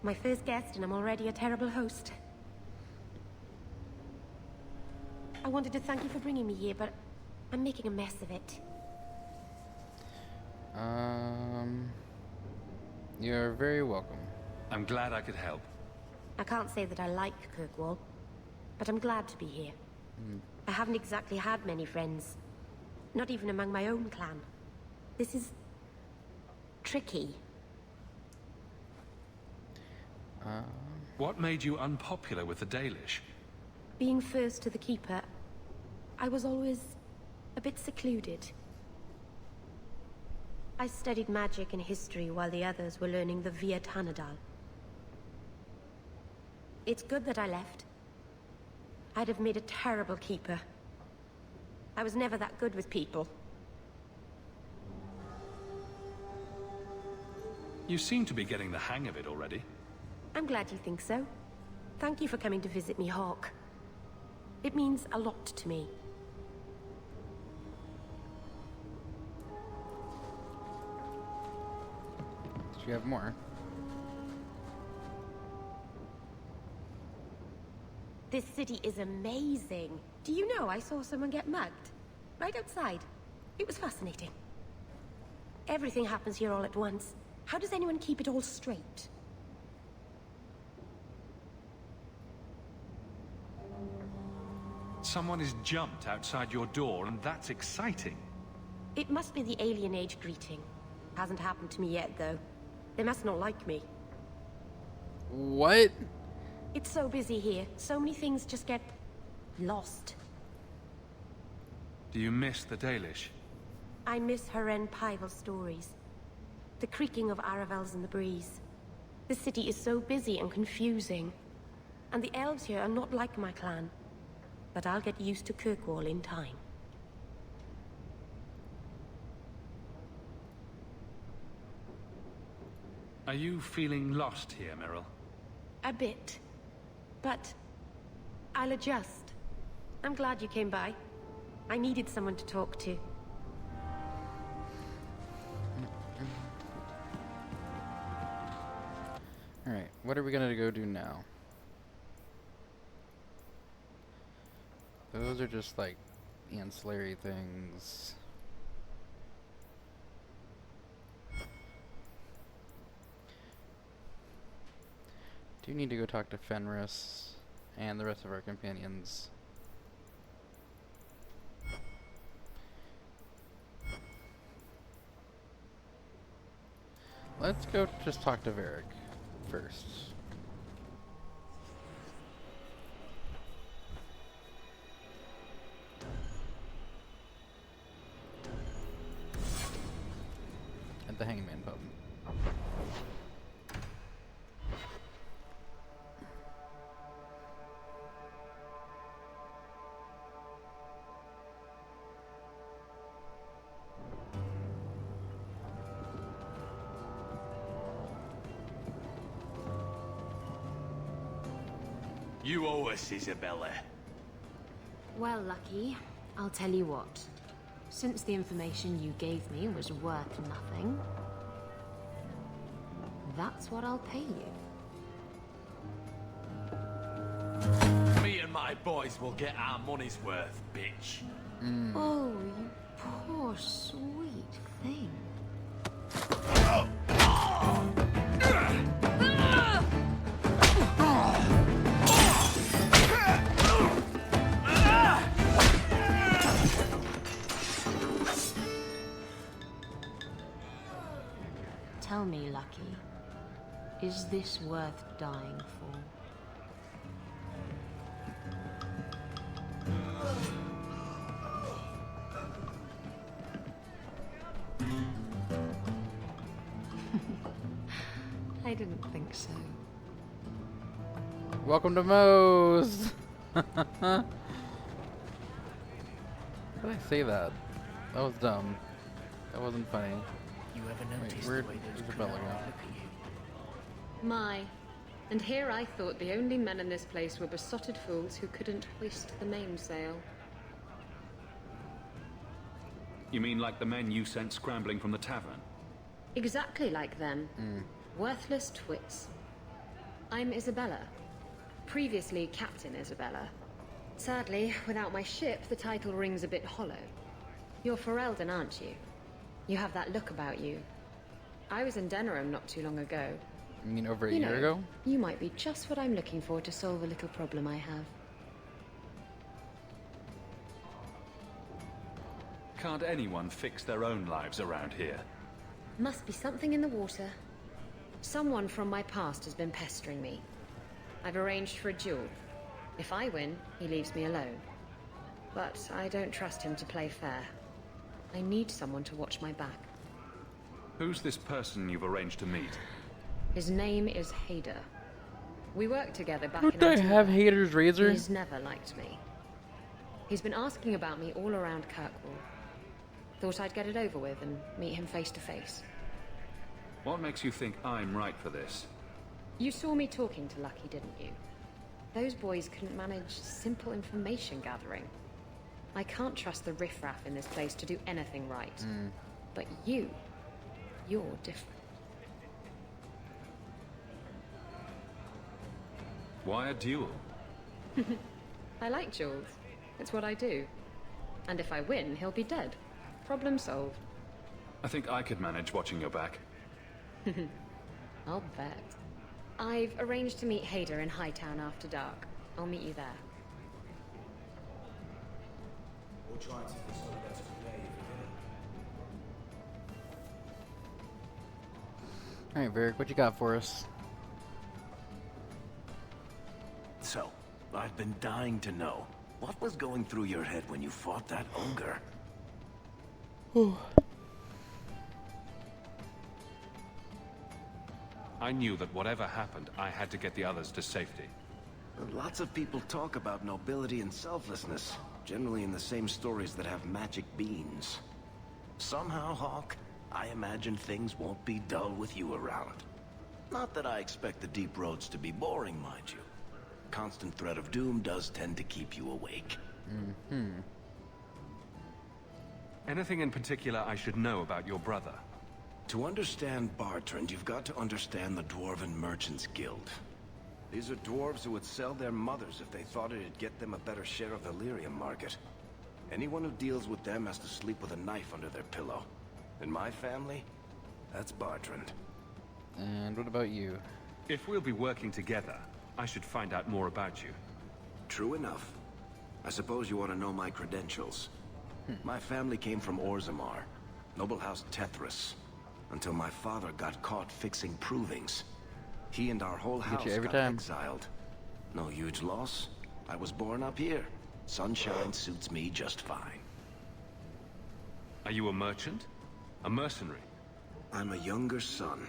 My first guest, and I'm already a terrible host. I wanted to thank you for bringing me here, but I'm making a mess of it. You're very welcome. I'm glad I could help. I can't say that I like Kirkwall, but I'm glad to be here. I haven't exactly had many friends. Not even among my own clan. This is... tricky. What made you unpopular with the Dalish? Being first to the Keeper, I was always a bit secluded. I studied magic and history while the others were learning the Via Tanadal. It's good that I left. I'd have made a terrible Keeper. I was never that good with people. You seem to be getting the hang of it already. I'm glad you think so. Thank you for coming to visit me, Hawk. It means a lot to me. Do you have more? This city is amazing. Do you know I saw someone get mugged? Right outside. It was fascinating. Everything happens here all at once. How does anyone keep it all straight? Someone has jumped outside your door, and that's exciting. It must be the alien age greeting. Hasn't happened to me yet, though. They must not like me. What? It's so busy here. So many things just get lost. Do you miss the Dalish? I miss Haren Pival stories. The creaking of Aravels in the breeze. The city is so busy and confusing. And the elves here are not like my clan. But I'll get used to Kirkwall in time. Are you feeling lost here, Meryl? A bit. But I'll adjust. I'm glad you came by. I needed someone to talk to. Alright, what are we gonna go do now? Those are just like ancillary things. Do need to go talk to Fenris and the rest of our companions. Let's go just talk to Varric first. At the Hangman Pub. You owe us, Isabella. Well, Lucky, I'll tell you what. Since the information you gave me was worth nothing, that's what I'll pay you. Me and my boys will get our money's worth, bitch. Oh, you poor, sweet thing. Tell me, Lucky, is this worth dying for? I didn't think so. Welcome to Moe's! How did I say that? That was dumb. That wasn't funny. You ever noticed Wait, where'd the way those Isabella people go? look at you? My. And here I thought the only men in this place were besotted fools who couldn't hoist the mainsail. You mean like the men you sent scrambling from the tavern? Exactly like them. Worthless twits. I'm Isabella. Previously Captain Isabella. Sadly, without my ship, the title rings a bit hollow. You're Ferelden, aren't you? You have that look about you. I was in Denerim not too long ago. You mean over a year ago? You might be just what I'm looking for to solve a little problem I have. Can't anyone fix their own lives around here? Must be something in the water. Someone from my past has been pestering me. I've arranged for a duel. If I win, he leaves me alone. But I don't trust him to play fair. I need someone to watch my back. Who's this person you've arranged to meet? His name is Hader. We worked together back Don't in I Antigua. have Hader's razor? He's never liked me. He's been asking about me all around Kirkwall. Thought I'd get it over with and meet him face to face. What makes you think I'm right for this? You saw me talking to Lucky, didn't you? Those boys couldn't manage simple information gathering. I can't trust the riffraff in this place to do anything right. But you're different. Why a duel? I like duels. It's what I do. And if I win, he'll be dead. Problem solved. I think I could manage watching your back. I'll bet. I've arranged to meet Hader in Hightown after dark. I'll meet you there. We'll try and take this on the rest of the day if Alright, Varric, what you got for us? So, I've been dying to know. What was going through your head when you fought that ogre? I knew that whatever happened, I had to get the others to safety. Lots of people talk about nobility and selflessness, generally in the same stories that have magic beans. Somehow, Hawk, I imagine things won't be dull with you around. Not that I expect the deep roads to be boring, mind you. Constant threat of doom does tend to keep you awake. Anything in particular I should know about your brother? To understand Bartrand, you've got to understand the Dwarven Merchants Guild. These are dwarves who would sell their mothers if they thought it'd get them a better share of the lyrium market. Anyone who deals with them has to sleep with a knife under their pillow. In my family, that's Bartrand. And what about you? If we'll be working together, I should find out more about you. True enough. I suppose you want to know my credentials. My family came from Orzammar, noble house Tethras, until my father got caught fixing provings. He and our whole house got exiled. No huge loss. I was born up here. Sunshine suits me just fine. Are you a merchant? A mercenary? I'm a younger son.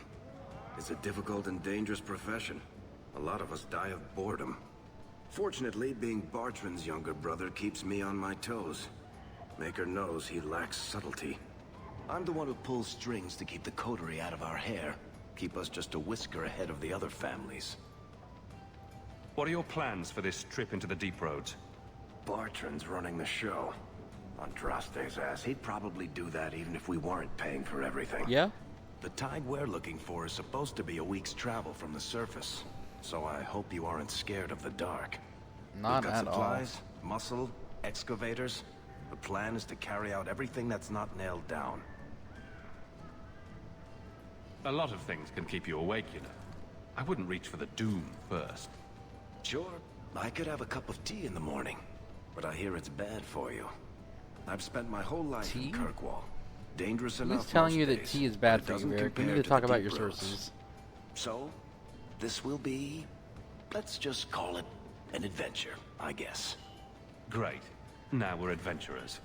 It's a difficult and dangerous profession. A lot of us die of boredom. Fortunately, being Bartrand's younger brother keeps me on my toes. Maker knows he lacks subtlety. I'm the one who pulls strings to keep the coterie out of our hair. Keep us just a whisker ahead of the other families. What are your plans for this trip into the deep roads? Bartrand's running the show. Andraste's ass, he'd probably do that even if we weren't paying for everything. Yeah? The tide we're looking for is supposed to be a week's travel from the surface. So I hope you aren't scared of the dark. Not We've got at all. supplies, muscle, excavators. The plan is to carry out everything that's not nailed down. A lot of things can keep you awake, you know. I wouldn't reach for the doom first. Sure, I could have a cup of tea in the morning, but I hear it's bad for you. I've spent my whole life in Kirkwall. Dangerous enough. Who's telling most you that days, tea is bad but for it you, doesn't Varric? We compare need to to talk the about deep your roads. sources. So, this will be, let's just call it an adventure, I guess. Great. Now we're adventurers.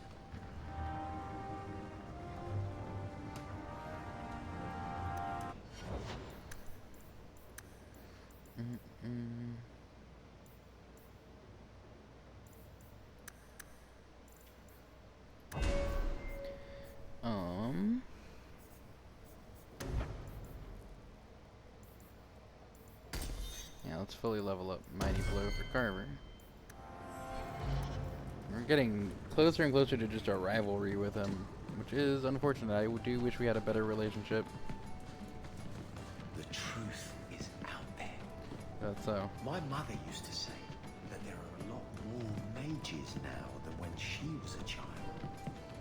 Yeah, let's fully level up Mighty Blow for Carver. We're getting closer and closer to just our rivalry with him, which is unfortunate. I do wish we had a better relationship. The truth is out there. That's so. My mother used to say that there are a lot more mages now than when she was a child.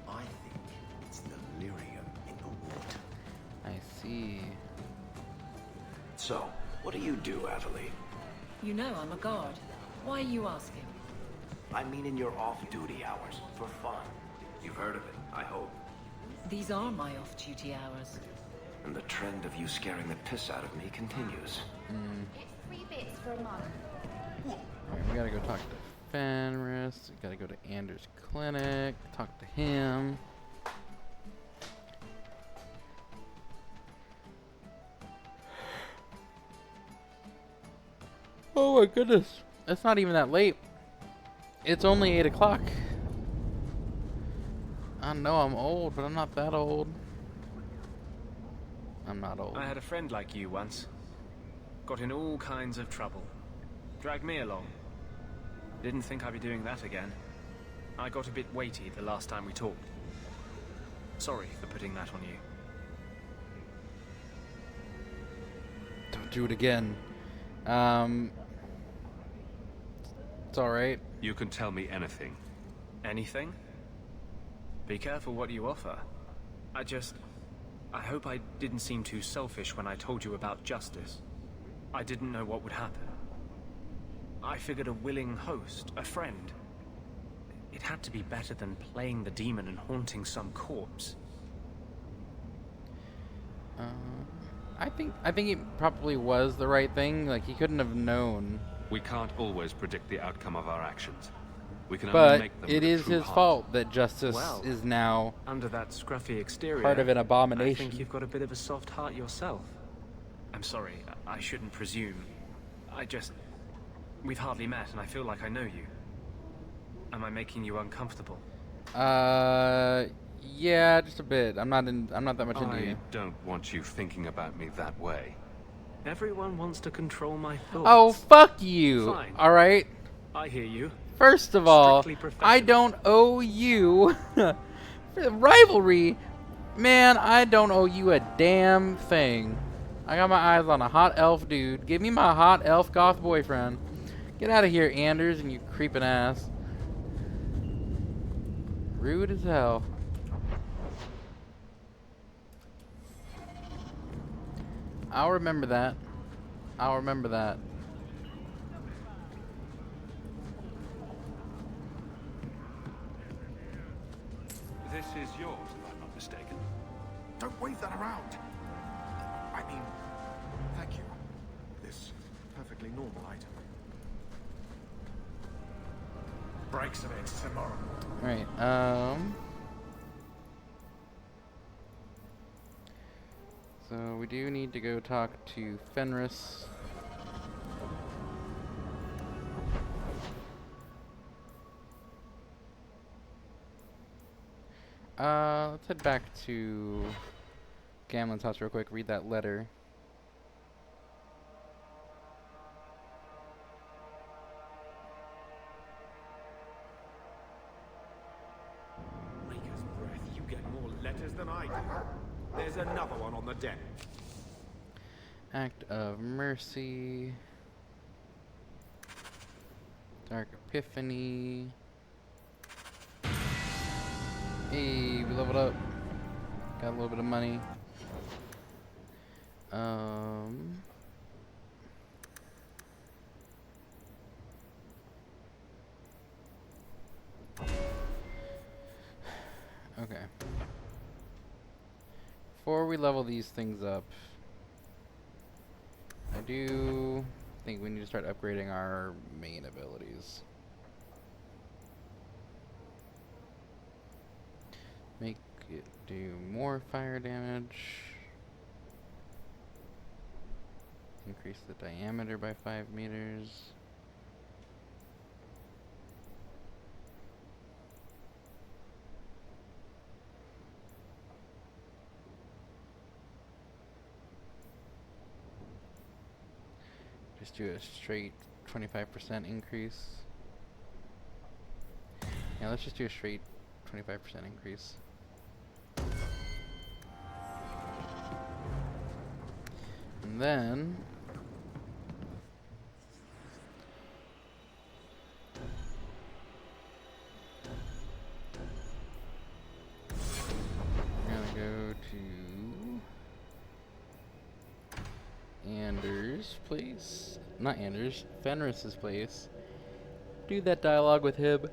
I think it's the lyrium in the water. I see. So, what do you do, Avelie? You know I'm a guard. Why are you asking? I mean in your off-duty hours, for fun. You've heard of it, I hope. These are my off-duty hours. And the trend of you scaring the piss out of me continues. It's 3 bits for a month. Alright, we gotta go talk to Fenris. We gotta go to Anders' clinic, talk to him. Oh my goodness. It's not even that late. It's only 8 o'clock. I know I'm old, but I'm not that old. I'm not old. I had a friend like you once. Got in all kinds of trouble. Dragged me along. Didn't think I'd be doing that again. I got a bit weighty the last time we talked. Sorry for putting that on you. Don't do it again. It's alright. You can tell me anything. Anything? Be careful what you offer. I hope I didn't seem too selfish when I told you about justice. I didn't know what would happen. I figured a willing host, a friend. It had to be better than playing the demon and haunting some corpse. I think it probably was the right thing. Like, he couldn't have known. We can't always predict the outcome of our actions. We can only But make them it with a is true his heart. fault that justice Well, is now under that scruffy exterior, part of an I abomination. think you've got a bit of a soft heart yourself. I'm sorry, I shouldn't presume. We've hardly met, and I feel like I know you. Am I making you uncomfortable? Yeah, just a bit. I'm not that much into I you. don't want you thinking about me that way. Everyone wants to control my thoughts. Oh, fuck you. Fine. All right. I hear you. First of all, Strictly professional. I don't owe you for the rivalry. Man, I don't owe you a damn thing. I got my eyes on a hot elf dude. Give me my hot elf goth boyfriend. Get out of here, Anders, and you creeping ass. Rude as hell. I'll remember that. I'll remember that. This is yours, if I'm not mistaken. Don't wave that around. I mean, thank you. This perfectly normal item. Breaks of it tomorrow. Alright, so we do need to go talk to Fenris. Let's head back to Gamlen's house real quick, read that letter. Maker's breath, you get more letters than I do. There's another one on the deck. Act of Mercy. Dark Epiphany. Hey, we leveled up. Got a little bit of money. Okay. Before we level these things up, I do think we need to start upgrading our main abilities. Make it do more fire damage. Increase the diameter by 5 meters. Just do a straight 25% increase. Yeah, let's just do a straight 25% increase. And then we're gonna go to Anders' place. Not Anders, Fenris's place. Do that dialogue with him.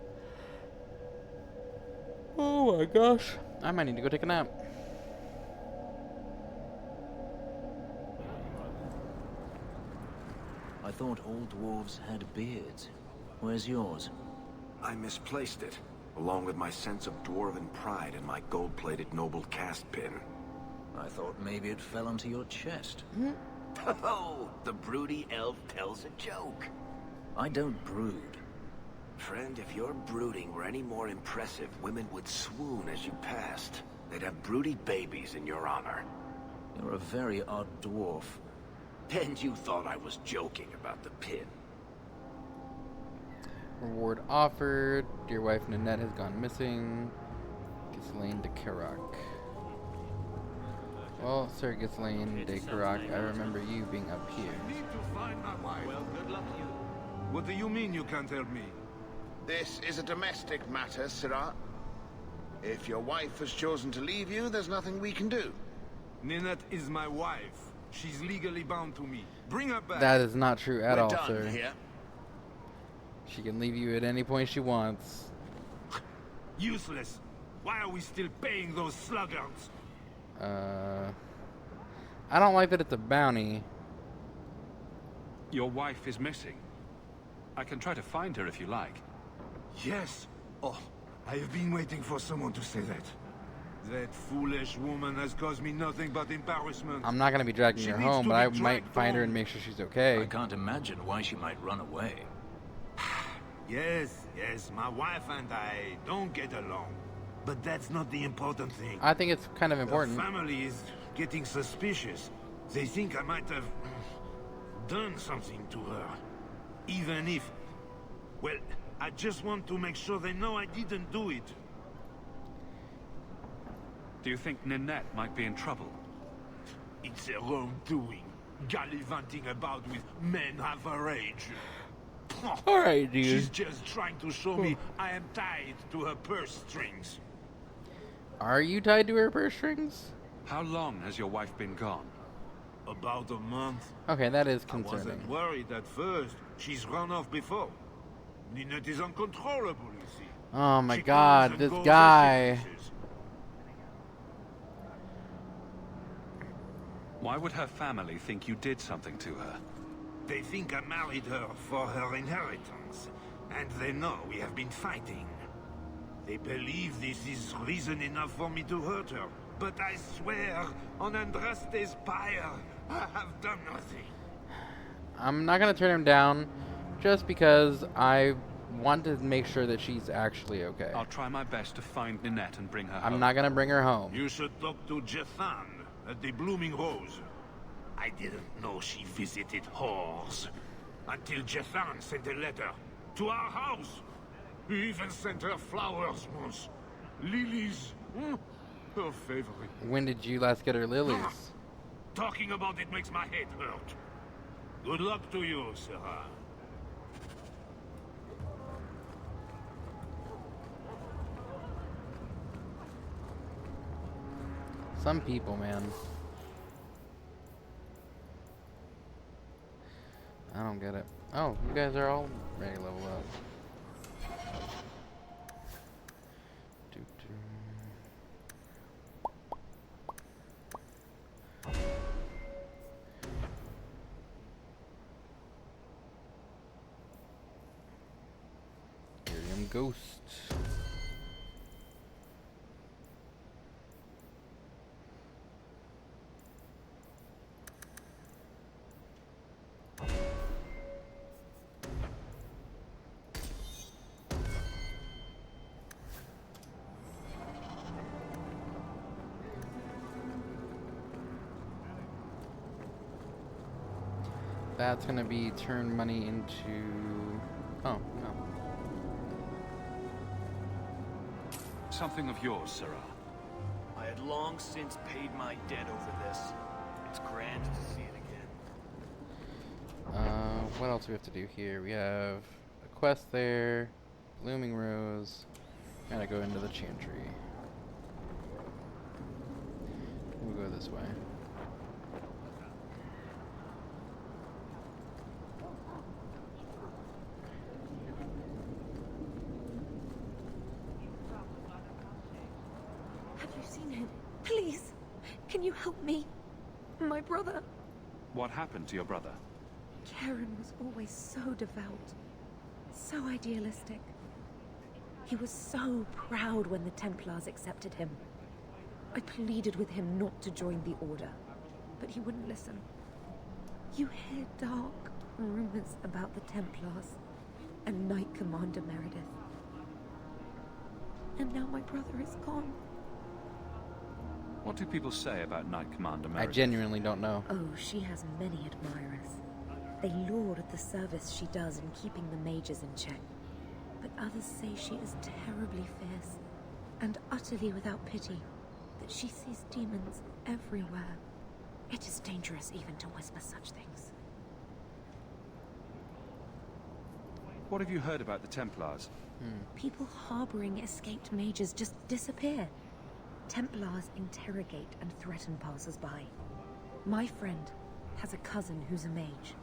Oh my gosh. I might need to go take a nap. I thought all dwarves had beards. Where's yours? I misplaced it, along with my sense of dwarven pride and my gold-plated noble caste pin. I thought maybe it fell onto your chest. Oh, the broody elf tells a joke. I don't brood. Friend, if your brooding were any more impressive, women would swoon as you passed. They'd have broody babies in your honor. You're a very odd dwarf. And you thought I was joking about the pin. Reward offered. Your wife Nanette has gone missing. Ghislaine de Carac. Well, Sir Ghislaine de Carac, I remember you being up here. Need to find my wife. Well, good luck to you. What do you mean you can't help me? This is a domestic matter, Sirrah. If your wife has chosen to leave you, there's nothing we can do. Ninette is my wife. She's legally bound to me. Bring her back. That is not true at all, done sir. Here. She can leave you at any point she wants. Useless. Why are we still paying those sluggards? I don't like that it's a bounty. Your wife is missing. I can try to find her if you like. Yes. Oh, I have been waiting for someone to say that. That foolish woman has caused me nothing but embarrassment. I'm not going to be dragging her home, but I might find her and make sure she's okay. I can't imagine why she might run away. Yes, my wife and I don't get along. But that's not the important thing. I think it's kind of important. The family is getting suspicious. They think I might have done something to her. Even if... Well, I just want to make sure they know I didn't do it. Do you think Ninette might be in trouble? It's her own doing. Gallivanting about with men half her age. Alright, dude. She's just trying to show me I am tied to her purse strings. Are you tied to her purse strings? How long has your wife been gone? About a month. Okay, that is I concerning. wasn't worried at first. She's run off before. Ninette is uncontrollable, you see. Oh my She god, comes this and goes guy. as she pleases. Why would her family think you did something to her? They think I married her for her inheritance, and they know we have been fighting. They believe this is reason enough for me to hurt her, but I swear, on Andraste's pyre, I have done nothing. I'm not going to turn him down just because I want to make sure that she's actually okay. I'll try my best to find Ninette and bring her home. I'm not going to bring her home. You should talk to Jethan at the Blooming Rose. I didn't know she visited whores. Until Jethan sent a letter to our house. He even sent her flowers once. Lilies. Her favorite. When did you last get her lilies? Talking about it makes my head hurt. Good luck to you, Sarah. Some people, man. I don't get it. Oh, you guys are all ready to level up. Irium Ghost. That's gonna be turn money into... Oh, no. Something of yours, Sarah. I had long since paid my debt over this. It's grand to see it again. What else do we have to do here? We have a quest there, Blooming Rose. Gotta go into the Chantry. We'll go this way. Have you seen him? Please, can you help me? My brother. What happened to your brother? Karen was always so devout, so idealistic. He was so proud when the Templars accepted him. I pleaded with him not to join the Order, but he wouldn't listen. You hear dark rumors about the Templars and Knight Commander Meredith. And now my brother is gone. What do people say about Knight Commander I Meredith? genuinely don't know. Oh, she has many admirers. They laud at the service she does in keeping the mages in check. But others say she is terribly fierce and utterly without pity, that she sees demons everywhere. It is dangerous even to whisper such things. What have you heard about the Templars? People harboring escaped mages just disappear. Templars interrogate and threaten passers-by. My friend has a cousin who's a mage,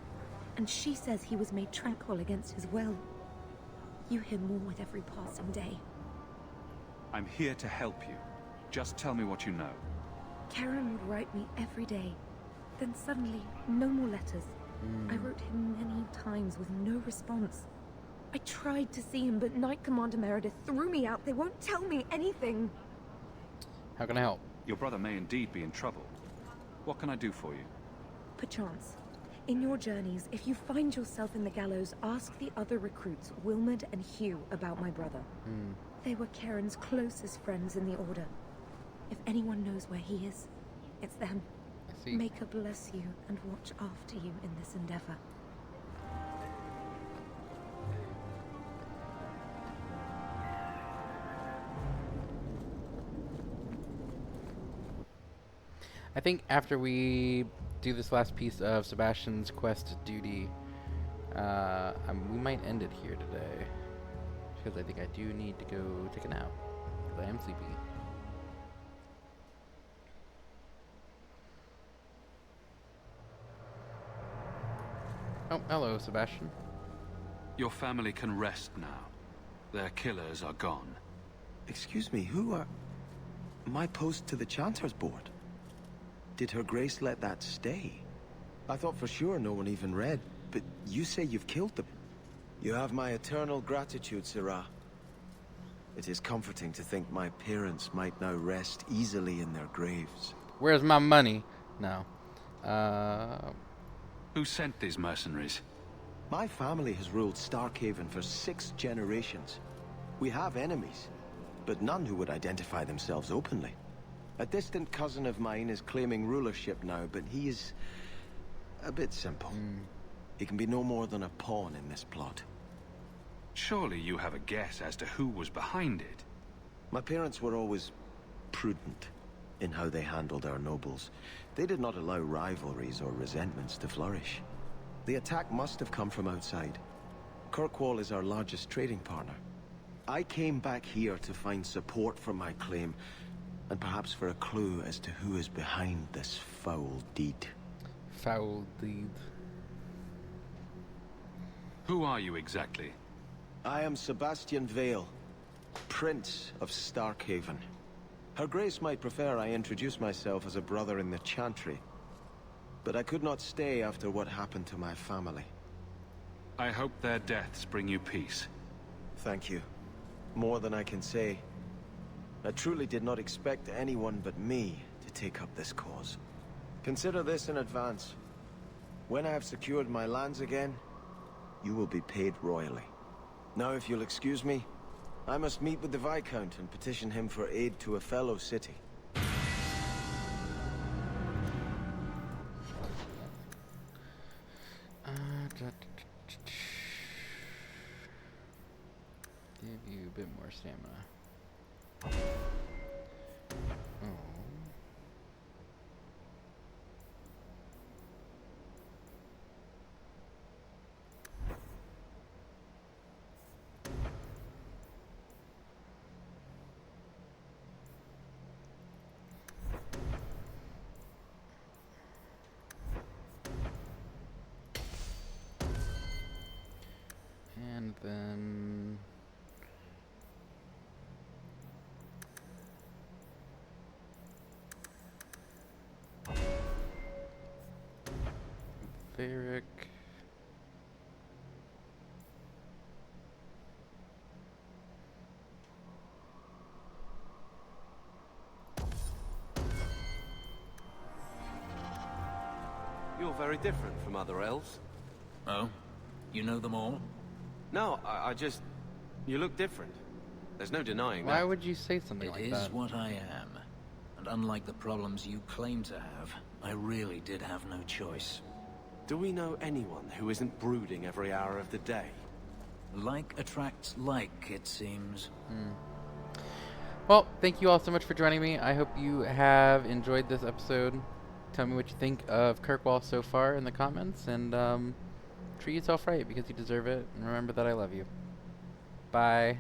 and she says he was made tranquil against his will. You hear more with every passing day. I'm here to help you. Just tell me what you know. Karen would write me every day. Then suddenly, no more letters. I wrote him many times with no response. I tried to see him, but Knight Commander Meredith threw me out. They won't tell me anything. How can I help? Your brother may indeed be in trouble. What can I do for you? Perchance, in your journeys, if you find yourself in the gallows, ask the other recruits, Wilmerd and Hugh, about my brother. They were Karen's closest friends in the Order. If anyone knows where he is, it's them. I see. May God bless you and watch after you in this endeavor. I think after we do this last piece of Sebastian's quest duty, we might end it here today. Because I think I do need to go take a nap. Because I am sleepy. Oh, hello, Sebastian. Your family can rest now. Their killers are gone. Excuse me, who are... My post to the Chanter's Board? Did Her Grace let that stay? I thought for sure no one even read, but you say you've killed them. You have my eternal gratitude, Sirrah. It is comforting to think my parents might now rest easily in their graves. Where's my money? No. Who sent these mercenaries? My family has ruled Starkhaven for 6 generations. We have enemies, but none who would identify themselves openly. A distant cousin of mine is claiming rulership now, but he is a bit simple. He can be no more than a pawn in this plot. Surely you have a guess as to who was behind it. My parents were always prudent in how they handled our nobles. They did not allow rivalries or resentments to flourish. The attack must have come from outside. Kirkwall is our largest trading partner. I came back here to find support for my claim, and perhaps for a clue as to who is behind this foul deed. Foul deed. Who are you exactly? I am Sebastian Vale, Prince of Starkhaven. Her Grace might prefer I introduce myself as a brother in the Chantry, but I could not stay after what happened to my family. I hope their deaths bring you peace. Thank you. More than I can say. I truly did not expect anyone but me to take up this cause. Consider this in advance. When I have secured my lands again, you will be paid royally. Now, if you'll excuse me, I must meet with the Viscount and petition him for aid to a fellow city. Give you a bit more stamina. Oh. And then Varric. You're very different from other elves. Oh? You know them all? No, I just... You look different. There's no denying that. Why would you say something like that? It is what I am. And unlike the problems you claim to have, I really did have no choice. Do we know anyone who isn't brooding every hour of the day? Like attracts like, it seems. Well, thank you all so much for joining me. I hope you have enjoyed this episode. Tell me what you think of Kirkwall so far in the comments, and treat yourself right because you deserve it. And remember that I love you. Bye.